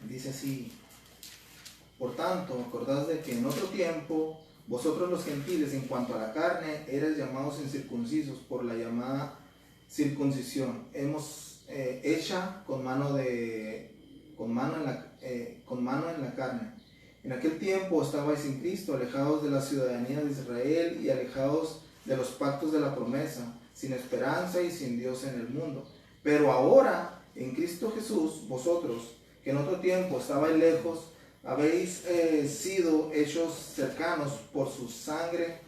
Dice así: por tanto, acordaos de que en otro tiempo vosotros los gentiles, en cuanto a la carne, erais llamados incircuncisos por la llamada circuncisión, hecha con mano en la carne. En aquel tiempo estabais sin Cristo, alejados de la ciudadanía de Israel y alejados de los pactos de la promesa, sin esperanza y sin Dios en el mundo. Pero ahora, en Cristo Jesús, vosotros, que en otro tiempo estabais lejos, habéis sido hechos cercanos por su sangre,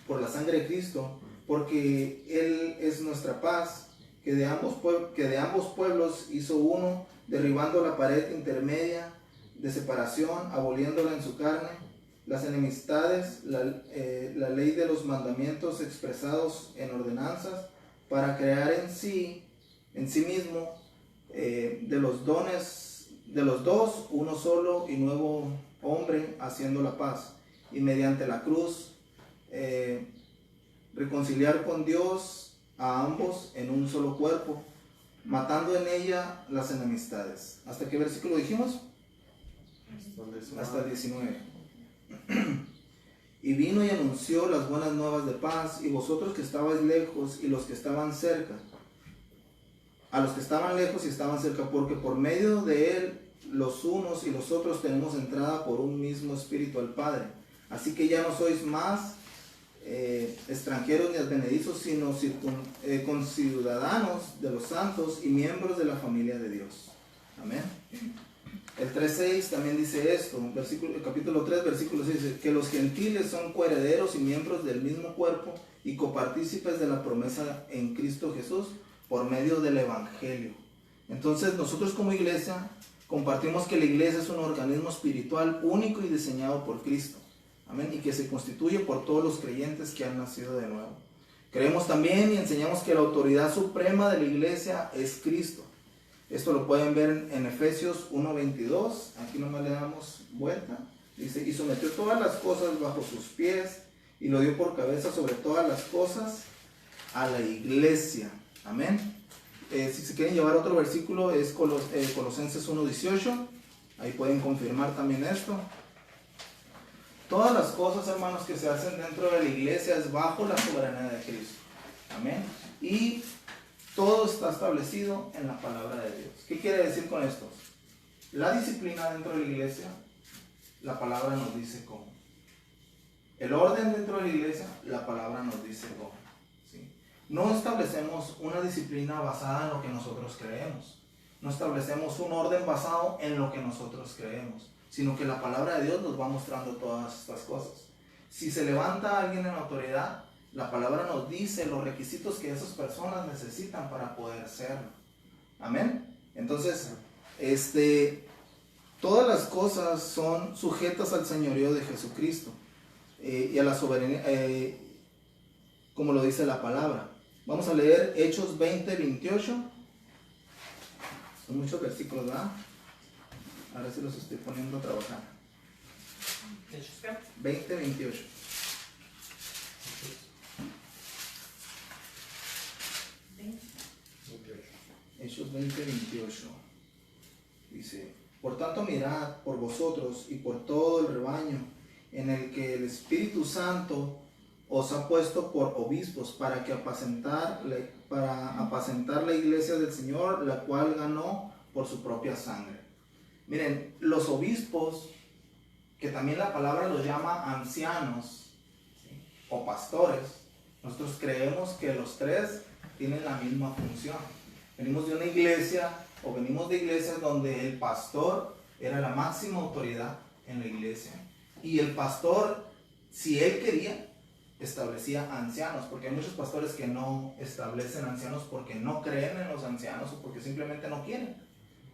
por la sangre de Cristo, porque Él es nuestra paz, que de ambos pueblos hizo uno, derribando la pared intermedia de separación, aboliéndola en su carne, las enemistades, la ley de los mandamientos expresados en ordenanzas, para crear en sí mismo, de los dos, uno solo y nuevo hombre, haciendo la paz, y mediante la cruz reconciliar con Dios a ambos en un solo cuerpo, matando en ella las enemistades. ¿Hasta qué versículo dijimos? Hasta el 19. Y vino y anunció las buenas nuevas de paz, y vosotros que estabais lejos y los que estaban cerca, a los que estaban lejos y estaban cerca, porque por medio de él los unos y los otros tenemos entrada por un mismo espíritu al Padre. Así que ya no sois más extranjeros ni advenedizos, sino conciudadanos de los santos y miembros de la familia de Dios. Amén. El 3.6 también dice esto, capítulo 3, versículo 6, dice que los gentiles son coherederos y miembros del mismo cuerpo y copartícipes de la promesa en Cristo Jesús por medio del Evangelio. Entonces nosotros como iglesia compartimos que la iglesia es un organismo espiritual único y diseñado por Cristo. Amén. Y que se constituye por todos los creyentes que han nacido de nuevo. Creemos también y enseñamos que la autoridad suprema de la iglesia es Cristo. Esto lo pueden ver en Efesios 1:22. Aquí nomás le damos vuelta. Dice, y sometió todas las cosas bajo sus pies y lo dio por cabeza sobre todas las cosas a la iglesia. Amén. Si se quieren llevar otro versículo es Colosenses 1:18. Ahí pueden confirmar también esto. Todas las cosas, hermanos, que se hacen dentro de la iglesia es bajo la soberanía de Cristo. Amén. Y todo está establecido en la palabra de Dios. ¿Qué quiere decir con esto? La disciplina dentro de la iglesia, la palabra nos dice cómo. El orden dentro de la iglesia, la palabra nos dice cómo. ¿Sí? No establecemos una disciplina basada en lo que nosotros creemos. No establecemos un orden basado en lo que nosotros creemos, sino que la palabra de Dios nos va mostrando todas estas cosas. Si se levanta alguien en autoridad, la palabra nos dice los requisitos que esas personas necesitan para poder serlo. Amén. Entonces, todas las cosas son sujetas al señorío de Jesucristo y a la soberanía, como lo dice la palabra. Vamos a leer Hechos 20:28. Son muchos versículos, ¿verdad? Ahora sí los estoy poniendo a trabajar. ¿Hechos qué? 20:28. Hechos 20:28. Dice, por tanto mirad por vosotros y por todo el rebaño en el que el Espíritu Santo os ha puesto por obispos para apacentar la iglesia del Señor, la cual ganó por su propia sangre. Miren, los obispos, que también la palabra los llama ancianos, ¿sí?, o pastores, nosotros creemos que los tres tienen la misma función. Venimos de una iglesia, o venimos de iglesias donde el pastor era la máxima autoridad en la iglesia. Y el pastor, si él quería, establecía ancianos, porque hay muchos pastores que no establecen ancianos porque no creen en los ancianos o porque simplemente no quieren.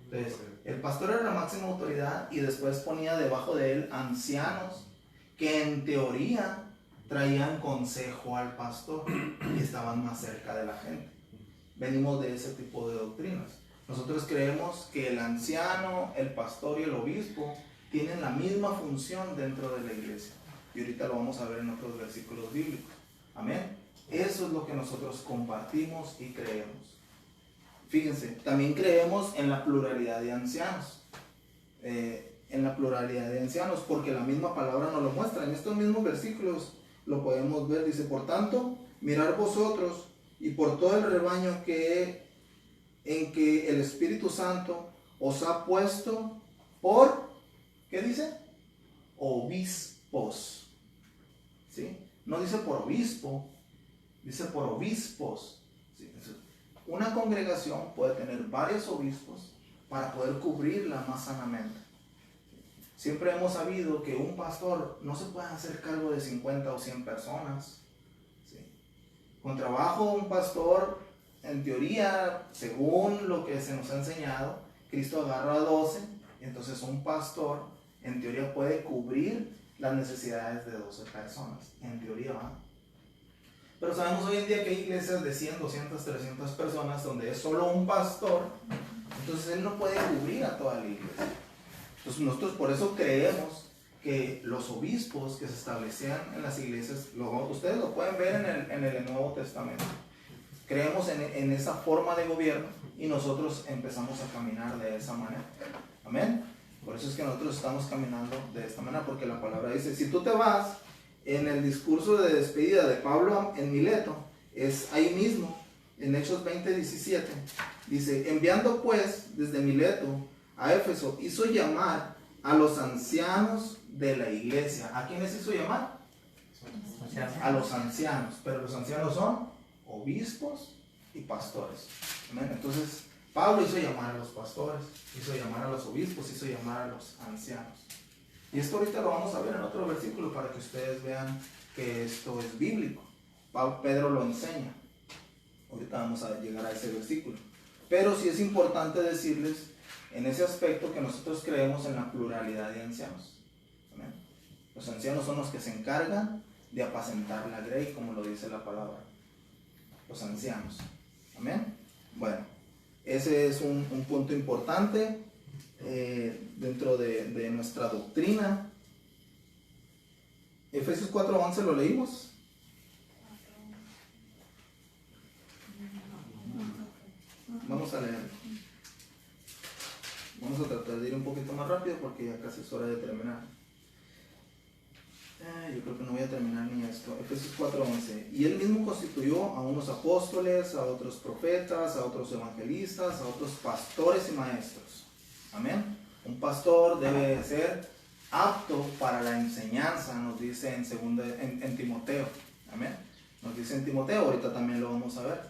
Entonces, el pastor era la máxima autoridad y después ponía debajo de él ancianos que en teoría traían consejo al pastor y estaban más cerca de la gente. Venimos de ese tipo de doctrinas. Nosotros creemos que el anciano, el pastor y el obispo tienen la misma función dentro de la iglesia. Y ahorita lo vamos a ver en otros versículos bíblicos. Amén. Eso es lo que nosotros compartimos y creemos. Fíjense, también creemos en la pluralidad de ancianos. Porque la misma palabra nos lo muestra. En estos mismos versículos lo podemos ver. Dice, por tanto, mirad vosotros y por todo el rebaño en que el Espíritu Santo os ha puesto por, ¿qué dice? Obispos. ¿Sí? No dice por obispo, dice por obispos. ¿Sí? Una congregación puede tener varios obispos para poder cubrirla más sanamente. Siempre hemos sabido que un pastor no se puede hacer cargo de 50 o 100 personas. ¿Sí? Con trabajo un pastor en teoría, según lo que se nos ha enseñado, Cristo agarra a 12, entonces un pastor en teoría puede cubrir las necesidades de 12 personas, en teoría, ¿va? Pero sabemos hoy en día que hay iglesias de 100, 200, 300 personas donde es solo un pastor, entonces él no puede cubrir a toda la iglesia. Entonces nosotros por eso creemos que los obispos que se establecían en las iglesias, ustedes lo pueden ver en el Nuevo Testamento, creemos en esa forma de gobierno y nosotros empezamos a caminar de esa manera. Amén. Por eso es que nosotros estamos caminando de esta manera, porque la palabra dice, si tú te vas en el discurso de despedida de Pablo en Mileto, es ahí mismo, en Hechos 20:17, dice, enviando pues desde Mileto a Éfeso, hizo llamar a los ancianos de la iglesia. ¿A quiénes hizo llamar? A los ancianos, pero los ancianos son obispos y pastores. ¿Amén? Entonces, Pablo hizo llamar a los pastores, hizo llamar a los obispos, hizo llamar a los ancianos. Y esto ahorita lo vamos a ver en otro versículo para que ustedes vean que esto es bíblico. Pedro lo enseña. Ahorita vamos a llegar a ese versículo. Pero sí es importante decirles en ese aspecto que nosotros creemos en la pluralidad de ancianos. ¿Amén? Los ancianos son los que se encargan de apacentar la grey, como lo dice la palabra. Los ancianos. Amén. Bueno, ese es un punto importante dentro de nuestra doctrina. Efesios 4:11 lo leímos. Vamos a leer. Vamos a tratar de ir un poquito más rápido porque ya casi es hora de terminar. Yo creo que no voy a terminar ni esto. Efesios 4:11. Y él mismo constituyó a unos apóstoles, a otros profetas, a otros evangelistas, a otros pastores y maestros. Amén. Un pastor debe ser apto para la enseñanza, nos dice en Timoteo. Amén. Nos dice en Timoteo, ahorita también lo vamos a ver.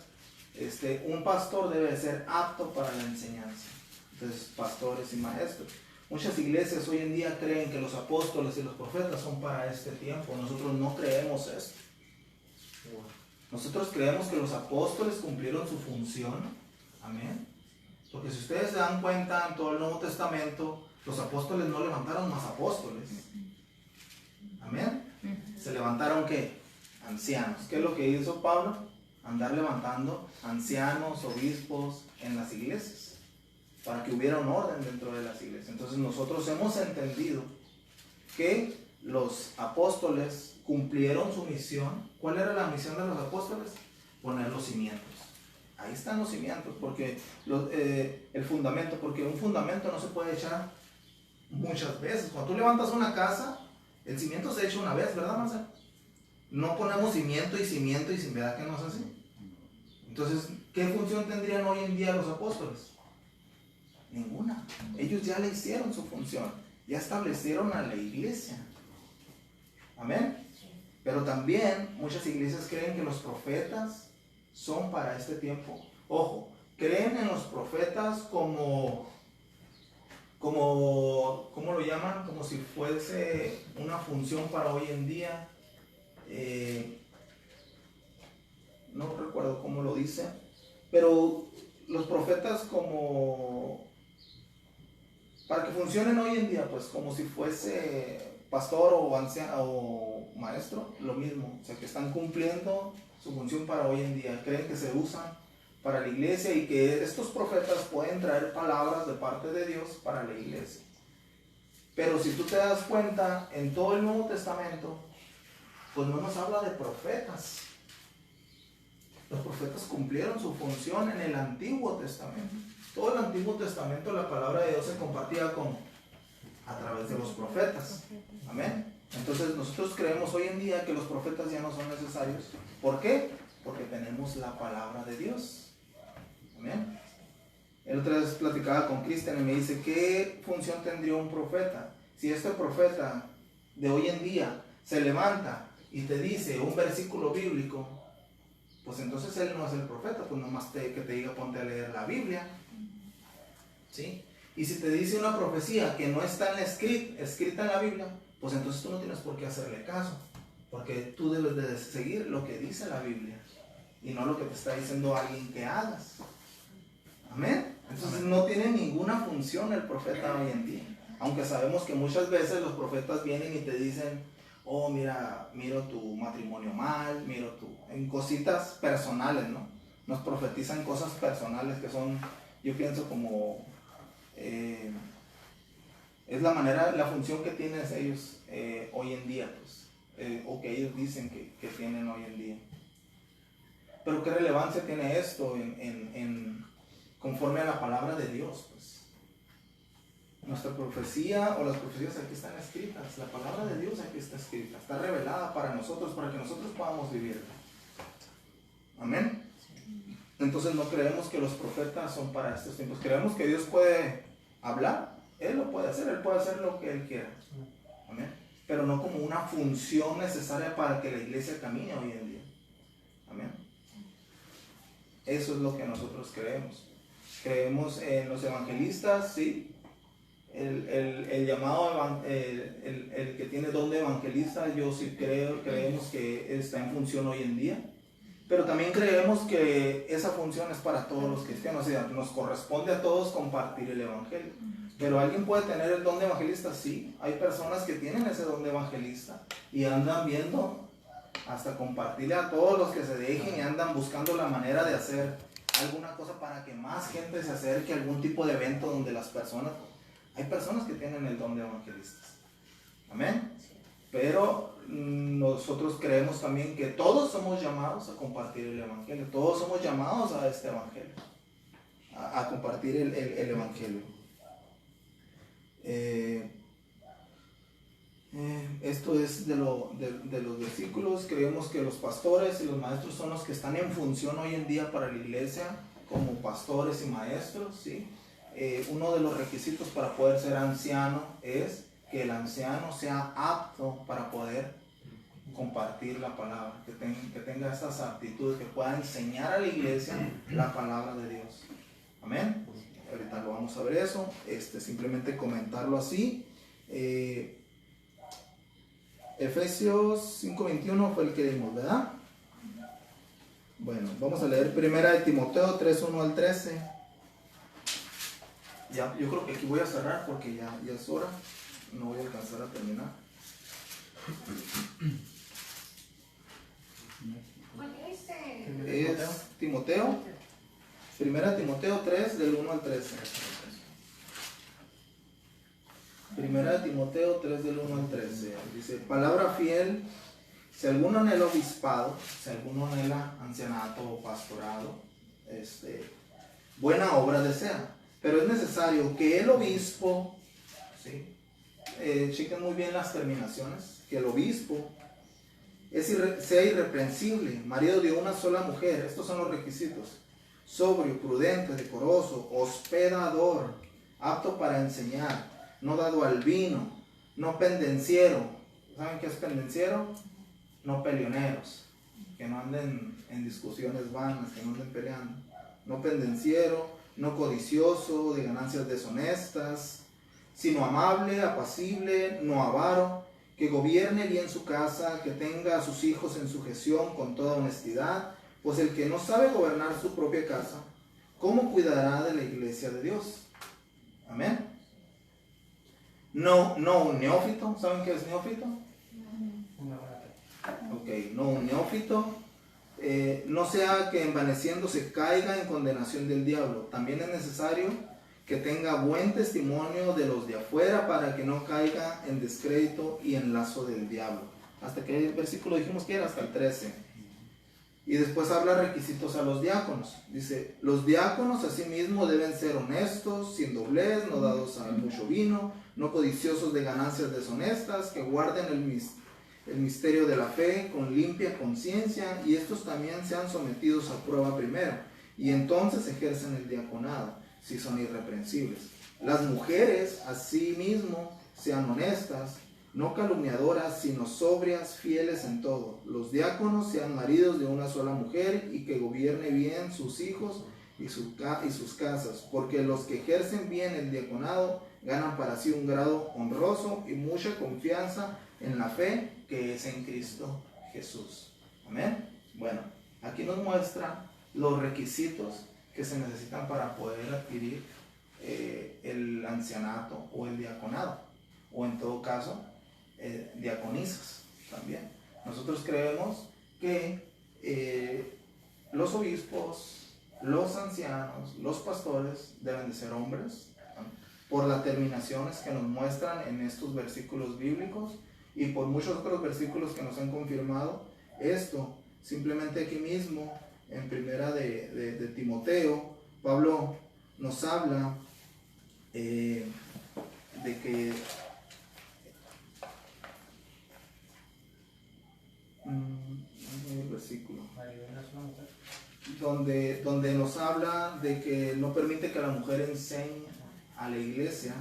Un pastor debe ser apto para la enseñanza. Entonces, pastores y maestros. Muchas iglesias hoy en día creen que los apóstoles y los profetas son para este tiempo. Nosotros no creemos esto. Nosotros creemos que los apóstoles cumplieron su función. Amén. Porque si ustedes se dan cuenta en todo el Nuevo Testamento, los apóstoles no levantaron más apóstoles. Amén. Se levantaron ¿qué? Ancianos. ¿Qué es lo que hizo Pablo? Andar levantando ancianos, obispos en las iglesias, para que hubiera un orden dentro de las iglesias. Entonces nosotros hemos entendido que los apóstoles cumplieron su misión. ¿Cuál era la misión de los apóstoles? Poner los cimientos. Ahí están los cimientos, porque el fundamento, porque un fundamento no se puede echar muchas veces. Cuando tú levantas una casa, el cimiento se echa una vez, ¿verdad, Marcelo? No ponemos cimiento y cimiento y sin verdad que no es así. Entonces, ¿qué función tendrían hoy en día los apóstoles? Ninguna. Ellos ya le hicieron su función, ya establecieron a la iglesia. Amén. Pero también muchas iglesias creen que los profetas son para este tiempo. Ojo, creen en los profetas como ¿cómo lo llaman? Como si fuese una función para hoy en día. No recuerdo cómo lo dice, pero los profetas como para que funcionen hoy en día, pues como si fuese pastor o anciano o maestro, lo mismo, o sea que están cumpliendo su función para hoy en día. Creen que se usan para la iglesia y que estos profetas pueden traer palabras de parte de Dios para la iglesia. Pero si tú te das cuenta, en todo el Nuevo Testamento pues no nos habla de profetas. Los profetas cumplieron su función en el Antiguo Testamento. Todo el Antiguo Testamento la palabra de Dios se compartía a través de los profetas. Amén. Entonces nosotros creemos hoy en día que los profetas ya no son necesarios. ¿Por qué? Porque tenemos la palabra de Dios. Amén. El otra vez platicaba con Cristian y me dice, ¿qué función tendría un profeta? Si este profeta de hoy en día se levanta y te dice un versículo bíblico, pues entonces él no es el profeta, pues nomás que te diga ponte a leer la Biblia. ¿Sí? Y si te dice una profecía que no está escrita en la Biblia, pues entonces tú no tienes por qué hacerle caso, porque tú debes de seguir lo que dice la Biblia. y no lo que te está diciendo alguien que hagas. Amén. Entonces no tiene ninguna función el profeta hoy en día. Aunque sabemos que muchas veces los profetas vienen y te dicen, oh, mira, miro tu matrimonio mal, en cositas personales, ¿no? Nos profetizan cosas personales que son, yo pienso como, es la función que tienen ellos hoy en día, pues, o que ellos dicen que tienen hoy en día. Pero ¿qué relevancia tiene esto conforme a la palabra de Dios? Pues nuestra profecía o las profecías aquí están escritas, la palabra de Dios aquí está escrita, está revelada para nosotros, para que nosotros podamos vivirla. Amén. Entonces no creemos que los profetas son para estos tiempos, creemos que Dios puede hablar, Él lo puede hacer, Él puede hacer lo que Él quiera. Amén. Pero no como una función necesaria para que la iglesia camine hoy en día. Amén. Eso es lo que nosotros creemos. Creemos en los evangelistas, sí. El llamado, el que tiene don de evangelista, yo sí creemos que está en función hoy en día. Pero también creemos que esa función es para todos los cristianos. O sea, nos corresponde a todos compartir el evangelio. Pero alguien puede tener el don de evangelista, sí. Hay personas que tienen ese don de evangelista y andan viendo hasta compartirle a todos los que se dejen y andan buscando la manera de hacer alguna cosa para que más gente se acerque a algún tipo de evento donde las personas... Hay personas que tienen el don de evangelistas. Amén. Pero nosotros creemos también que todos somos llamados a compartir el evangelio. Todos somos llamados a este evangelio. A compartir el evangelio. Esto es de los versículos. Creemos que los pastores y los maestros son los que están en función hoy en día para la iglesia como pastores y maestros, ¿sí? Uno de los requisitos para poder ser anciano es que el anciano sea apto para poder compartir la palabra, que tenga esas aptitudes, que pueda enseñar a la iglesia la palabra de Dios. Amén. Ahorita lo vamos a ver eso, simplemente comentarlo así. Efesios 5:21 fue el que dimos, ¿verdad? Bueno, vamos a leer 1 Timoteo 3:1 al 13. Ya, yo creo que aquí voy a cerrar porque ya es hora, no voy a alcanzar a terminar. Es Timoteo, 1 Timoteo 3 del 1 al 13. 1 Timoteo 3 del 1 al 13. Dice, palabra fiel, si alguno anhela obispado, si alguno anhela ancianato o pastorado, buena obra desea. Pero es necesario que el obispo, ¿sí? Chequen muy bien las terminaciones, que el obispo sea irreprensible, marido de una sola mujer, estos son los requisitos, sobrio, prudente, decoroso, hospedador, apto para enseñar, no dado al vino, no pendenciero. ¿Saben qué es pendenciero? No peleoneros, que no anden en discusiones vanas, que no anden peleando, no pendenciero, no codicioso de ganancias deshonestas, sino amable, apacible, no avaro, que gobierne bien su casa, que tenga a sus hijos en sujeción con toda honestidad, pues el que no sabe gobernar su propia casa, ¿cómo cuidará de la iglesia de Dios? Amén. No un neófito. ¿Saben qué es neófito? Ok, no un neófito. No sea que envaneciéndose caiga en condenación del diablo. También es necesario que tenga buen testimonio de los de afuera para que no caiga en descrédito y en lazo del diablo. ¿Hasta qué versículo dijimos que era? Hasta el 13. Y después habla requisitos a los diáconos. Dice, los diáconos asimismo deben ser honestos, sin doblez, no dados a mucho vino, no codiciosos de ganancias deshonestas, que guarden el misterio de la fe con limpia conciencia, y estos también sean sometidos a prueba primero, y entonces ejercen el diaconado, si son irreprensibles. Las mujeres asimismo sean honestas, no calumniadoras, sino sobrias, fieles en todo. Los diáconos sean maridos de una sola mujer, y que gobierne bien sus hijos y sus casas, porque los que ejercen bien el diaconado ganan para sí un grado honroso y mucha confianza en la fe que es en Cristo Jesús. Amén. Bueno, Aquí nos muestra los requisitos que se necesitan para poder adquirir el ancianato o el diaconado, o en todo caso, diaconisas también. Nosotros creemos que los obispos, los ancianos, los pastores deben de ser hombres, ¿no? Por las terminaciones que nos muestran en estos versículos bíblicos y por muchos otros versículos que nos han confirmado esto. Simplemente aquí mismo, en primera de Timoteo, Pablo nos habla de que el versículo donde nos habla de que no permite que la mujer enseñe a la iglesia.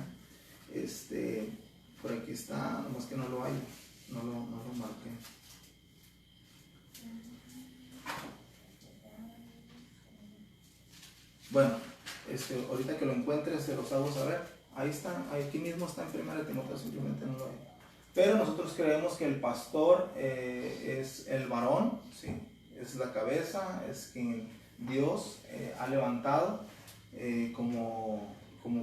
Por aquí está, nomás que no lo hay, no lo marqué. Bueno, ahorita que lo encuentre se los hago saber. Ahí está, aquí mismo está en 1 Timoteo, simplemente no lo hay. Pero nosotros creemos que el pastor es el varón, ¿sí? Es la cabeza, es quien Dios ha levantado como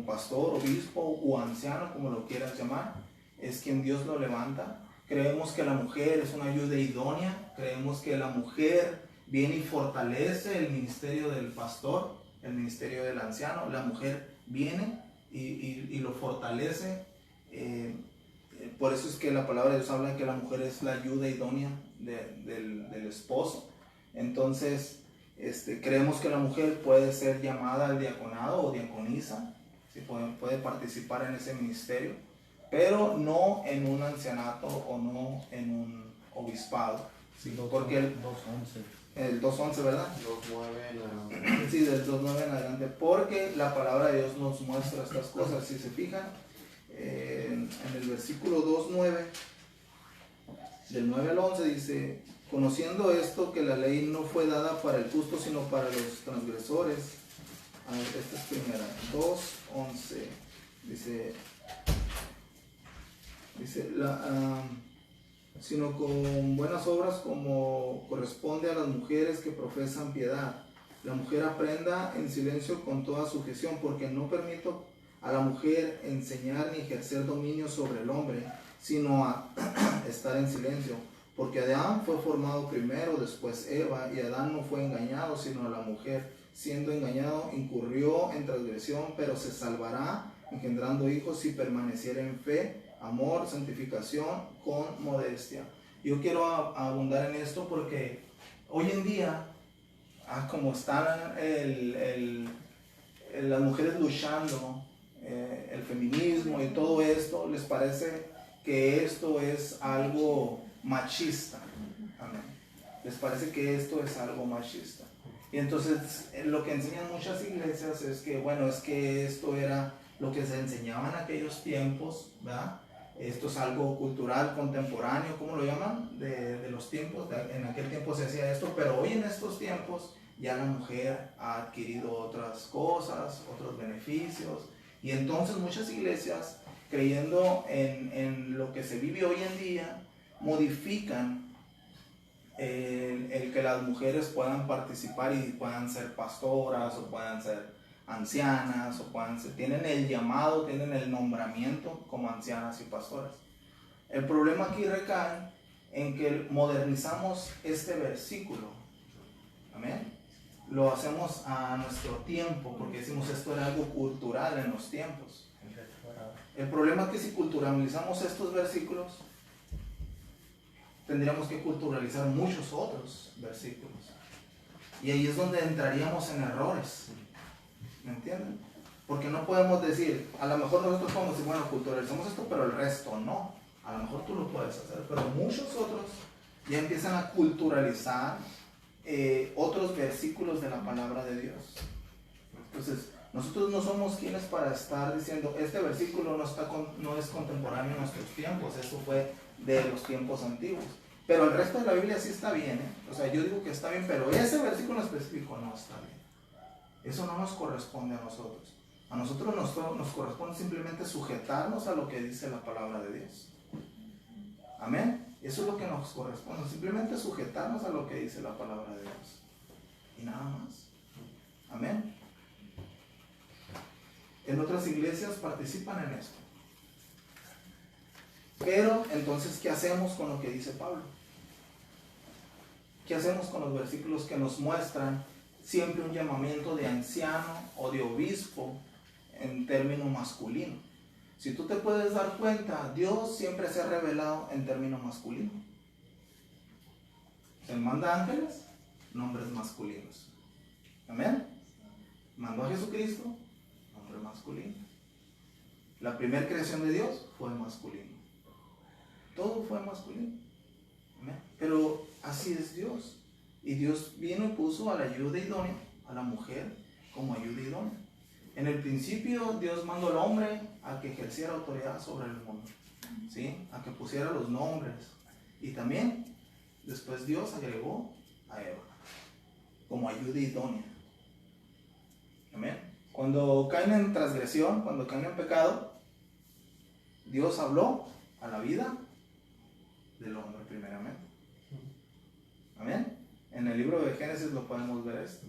pastor, obispo o anciano, como lo quieras llamar. Es quien Dios lo levanta. Creemos que la mujer es una ayuda idónea. Creemos que la mujer viene y fortalece el ministerio del pastor, el ministerio del anciano. La mujer viene y lo fortalece. Por eso es que la palabra de Dios habla de que la mujer es la ayuda idónea del esposo. Entonces, creemos que la mujer puede ser llamada al diaconado o diaconisa, ¿sí? Puede participar en ese ministerio, pero no en un ancianato o no en un obispado, ¿sí? Porque el 2.11, ¿verdad? 2.9 sí, del 2.9 en adelante, porque la palabra de Dios nos muestra estas cosas. Si se fijan, en el versículo 2.9, del 9 al 11 dice: conociendo esto, que la ley no fue dada para el justo, sino para los transgresores. A ver, esta es primera, 2.11, dice sino con buenas obras, como corresponde a las mujeres que profesan piedad. La mujer aprenda en silencio con toda sujeción, porque no permito a la mujer enseñar ni ejercer dominio sobre el hombre, sino a estar en silencio. Porque Adán fue formado primero, después Eva, y Adán no fue engañado, sino la mujer, siendo engañado, incurrió en transgresión, pero se salvará engendrando hijos si permaneciera en fe, amor, santificación, con modestia. Yo quiero abundar en esto porque hoy en día, como están las mujeres luchando, el feminismo y todo esto, les parece que esto es algo machista. Amén. Les parece que esto es algo machista. Y entonces lo que enseñan muchas iglesias es que, bueno, es que esto era lo que se enseñaba en aquellos tiempos, ¿verdad? Esto es algo cultural, contemporáneo, ¿cómo lo llaman? De los tiempos, en aquel tiempo se hacía esto, pero hoy en estos tiempos ya la mujer ha adquirido otras cosas, otros beneficios. Y entonces muchas iglesias, creyendo en lo que se vive hoy en día, modifican el que las mujeres puedan participar y puedan ser pastoras o puedan ser ancianas o tienen el llamado, tienen el nombramiento como ancianas y pastoras. El problema aquí recae en que modernizamos este versículo. Amén. Lo hacemos a nuestro tiempo porque decimos esto era algo cultural en los tiempos. El problema es que si culturalizamos estos versículos, tendríamos que culturalizar muchos otros versículos. Y ahí es donde entraríamos en errores. ¿Me entienden? Porque no podemos decir, a lo mejor nosotros podemos decir, bueno, culturalizamos esto, pero el resto no. A lo mejor tú lo puedes hacer, pero muchos otros ya empiezan a culturalizar otros versículos de la palabra de Dios. Entonces, nosotros no somos quienes para estar diciendo, este versículo no es contemporáneo en nuestros tiempos, eso fue de los tiempos antiguos. Pero el resto de la Biblia sí está bien, ¿eh? O sea, yo digo que está bien, pero ese versículo específico no está bien. Eso no nos corresponde a nosotros. A nosotros nos corresponde simplemente sujetarnos a lo que dice la palabra de Dios. Amén. Eso es lo que nos corresponde, simplemente sujetarnos a lo que dice la palabra de Dios. y nada más. Amén. En otras iglesias participan en esto. Pero entonces, ¿qué hacemos con lo que dice Pablo? ¿Qué hacemos con los versículos que nos muestran siempre un llamamiento de anciano o de obispo en término masculino? Si tú te puedes dar cuenta, Dios siempre se ha revelado en término masculino. Se manda ángeles, nombres masculinos. Amén. Mandó a Jesucristo, nombre masculino. La primera creación de Dios fue masculino. Todo fue masculino. Amén. Pero así es Dios. Y Dios vino y puso a la ayuda idónea, a la mujer como ayuda idónea. En el principio Dios mandó al hombre a que ejerciera autoridad sobre el mundo, ¿sí? A que pusiera los nombres. Y también después Dios agregó a Eva como ayuda idónea. Amén. Cuando caen en transgresión, cuando caen en pecado, Dios habló a la vida del hombre primeramente. Amén. En el libro de Génesis lo podemos ver esto.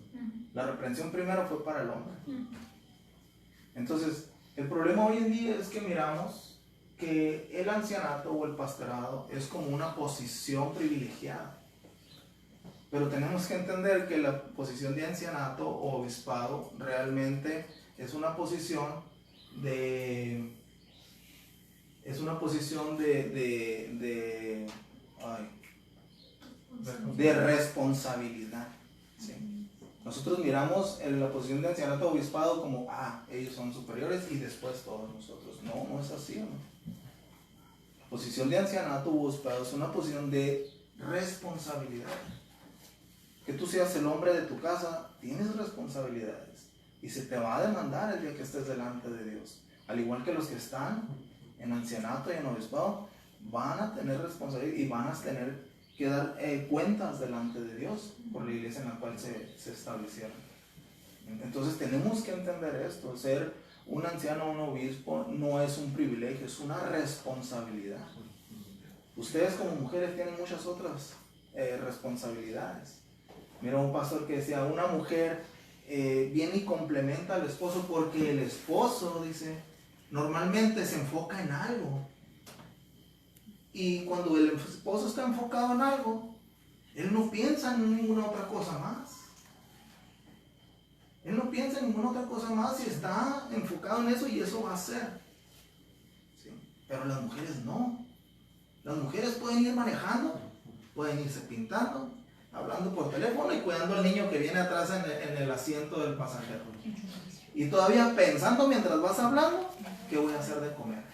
La reprensión primero fue para el hombre. Entonces, el problema hoy en día es que miramos que el ancianato o el pastorado es como una posición privilegiada. Pero tenemos que entender que la posición de ancianato o obispado realmente es una posición de responsabilidad, ¿sí? Nosotros miramos en la posición de ancianato o obispado como, ellos son superiores y después todos nosotros. No, no es así, ¿no? La posición de ancianato o obispado es una posición de responsabilidad. Que tú seas el hombre de tu casa, tienes responsabilidades y se te va a demandar el día que estés delante de Dios. Al igual que los que están en ancianato y en obispado, van a tener responsabilidad y van a tener que dar cuentas delante de Dios por la iglesia en la cual se establecieron. Entonces tenemos que entender esto. Ser un anciano o un obispo no es un privilegio, es una responsabilidad. Ustedes como mujeres tienen muchas otras responsabilidades. Mira, un pastor que decía, una mujer viene y complementa al esposo porque el esposo, dice, normalmente se enfoca en algo. Y cuando el esposo está enfocado en algo, él no piensa en ninguna otra cosa más. Él no piensa en ninguna otra cosa más y está enfocado en eso y eso va a ser. ¿Sí? Pero las mujeres no. Las mujeres pueden ir manejando, pueden irse pintando, hablando por teléfono y cuidando al niño que viene atrás en el asiento del pasajero. Y todavía pensando mientras vas hablando, ¿qué voy a hacer de comer?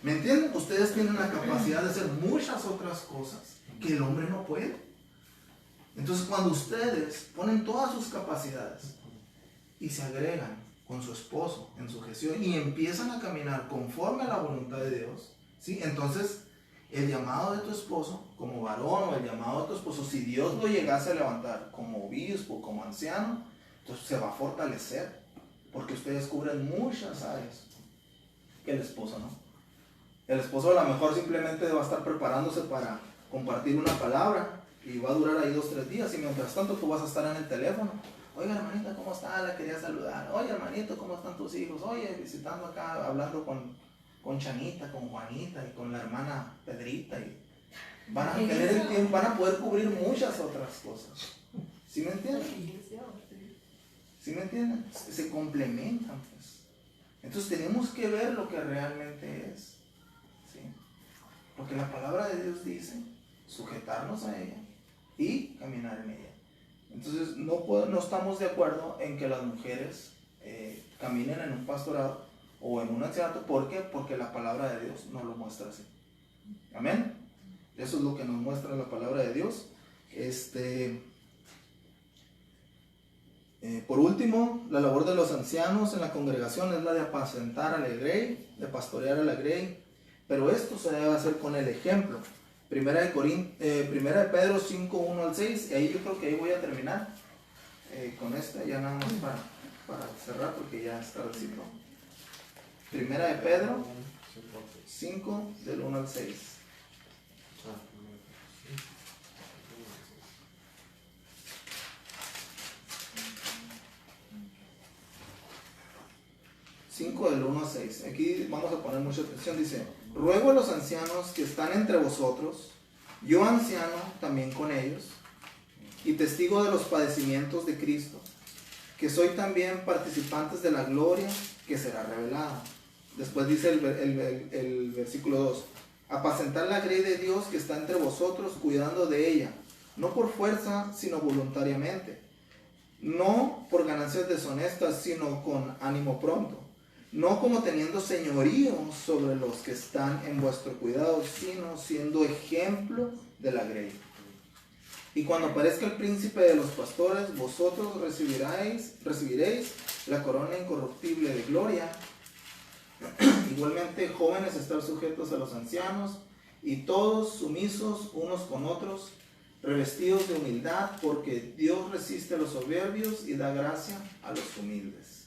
¿Me entienden? Ustedes tienen la capacidad de hacer muchas otras cosas que el hombre no puede. Entonces, cuando ustedes ponen todas sus capacidades y se agregan con su esposo en sujeción y empiezan a caminar conforme a la voluntad de Dios, ¿sí? Entonces, el llamado de tu esposo como varón o el llamado de tu esposo, si Dios lo llegase a levantar como obispo, como anciano, entonces se va a fortalecer, porque ustedes cubren muchas áreas que el esposo no. El esposo a lo mejor simplemente va a estar preparándose para compartir una palabra y va a durar ahí 2-3 días y mientras tanto tú vas a estar en el teléfono. Oiga, hermanita, ¿cómo está? La quería saludar. Oye, hermanito, ¿cómo están tus hijos? Oye, visitando acá, hablando con Chanita, con Juanita y con la hermana Pedrita. Y van a tener el tiempo, van a poder cubrir muchas otras cosas. ¿Sí me entienden? ¿Sí me entienden? Se complementan, pues. Entonces tenemos que ver lo que realmente es. ¿Sí? Porque la palabra de Dios dice sujetarnos a ella y caminar en ella. Entonces no estamos de acuerdo en que las mujeres caminen en un pastorado o en un ancianato. ¿Por qué? Porque la palabra de Dios no lo muestra así. Amén. Eso es lo que nos muestra la palabra de Dios. Por último, la labor de los ancianos en la congregación es la de apacentar a la grey, de pastorear a la grey, pero esto se debe hacer con el ejemplo. Primera de Pedro 5, 1 al 6, y ahí yo creo que ahí voy a terminar con esta, ya nada más para cerrar porque ya está tardecito. Primera de Pedro 5, del 1 al 6. 5 del 1 a 6. Aquí vamos a poner mucha atención. Dice: ruego a los ancianos que están entre vosotros, yo anciano también con ellos, y testigo de los padecimientos de Cristo, que soy también participantes de la gloria que será revelada. Después dice el versículo 2: apacentar la grey de Dios que está entre vosotros, cuidando de ella, no por fuerza, sino voluntariamente, no por ganancias deshonestas, sino con ánimo pronto, no como teniendo señorío sobre los que están en vuestro cuidado, sino siendo ejemplo de la grey. Y cuando aparezca el príncipe de los pastores, vosotros recibiréis la corona incorruptible de gloria. Igualmente, jóvenes, estar sujetos a los ancianos, y todos sumisos unos con otros, revestidos de humildad, porque Dios resiste a los soberbios y da gracia a los humildes.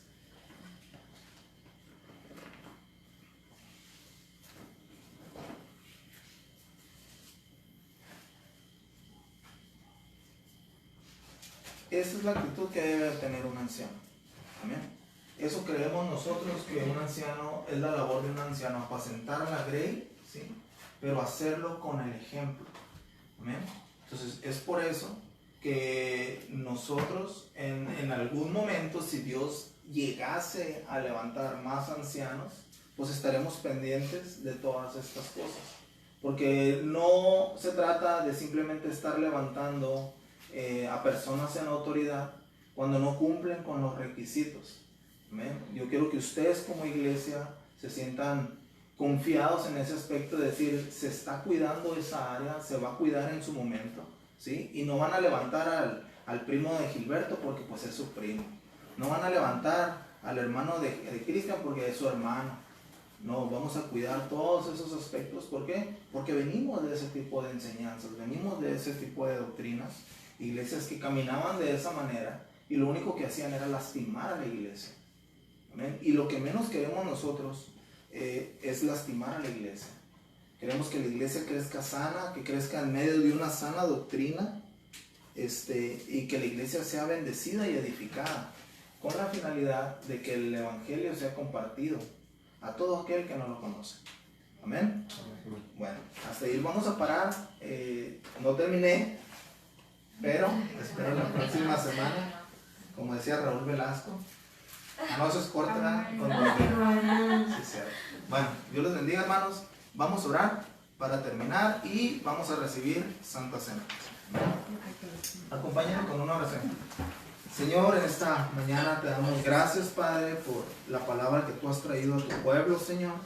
Esa es la actitud que debe tener un anciano. Amén. Eso creemos nosotros, que un anciano, es la labor de un anciano, apacentar a la grey, ¿sí? Pero hacerlo con el ejemplo. Amén. Entonces es por eso que nosotros en algún momento, si Dios llegase a levantar más ancianos, pues estaremos pendientes de todas estas cosas. Porque no se trata de simplemente estar levantando a personas en autoridad cuando no cumplen con los requisitos. ¿Amén? Yo quiero que ustedes como iglesia se sientan confiados en ese aspecto, de decir, se está cuidando esa área, se va a cuidar en su momento, ¿sí? Y no van a levantar al primo de Gilberto porque pues es su primo, no van a levantar al hermano de Cristian porque es su hermano. No, vamos a cuidar todos esos aspectos. ¿Por qué? Porque venimos de ese tipo de enseñanzas, venimos de ese tipo de doctrinas, iglesias que caminaban de esa manera y lo único que hacían era lastimar a la iglesia. ¿Amén? Y lo que menos queremos nosotros es lastimar a la iglesia. Queremos que la iglesia crezca sana, que crezca en medio de una sana doctrina, y que la iglesia sea bendecida y edificada, con la finalidad de que el evangelio sea compartido a todo aquel que no lo conoce. Amén. Bueno, hasta ahí vamos a parar. No terminé, pero espero la próxima semana, como decía Raúl Velasco, no se corta con sí, bueno, Dios les bendiga, hermanos. Vamos a orar para terminar y vamos a recibir Santa Cena. Acompáñenme con una oración. Señor, en esta mañana te damos gracias, Padre, por la palabra que tú has traído a tu pueblo, Señor.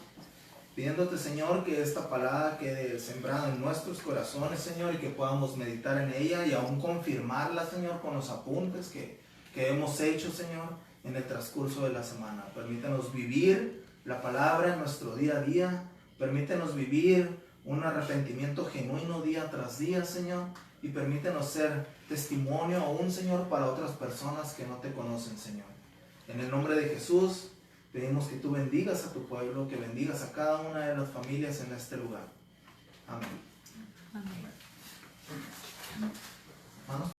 Pidiéndote, Señor, que esta palabra quede sembrada en nuestros corazones, Señor, y que podamos meditar en ella y aún confirmarla, Señor, con los apuntes que hemos hecho, Señor, en el transcurso de la semana. Permítenos vivir la palabra en nuestro día a día. Permítenos vivir un arrepentimiento genuino día tras día, Señor. Y permítenos ser testimonio aún, Señor, para otras personas que no te conocen, Señor. En el nombre de Jesús, pedimos que tú bendigas a tu pueblo, que bendigas a cada una de las familias en este lugar. Amén. Amén.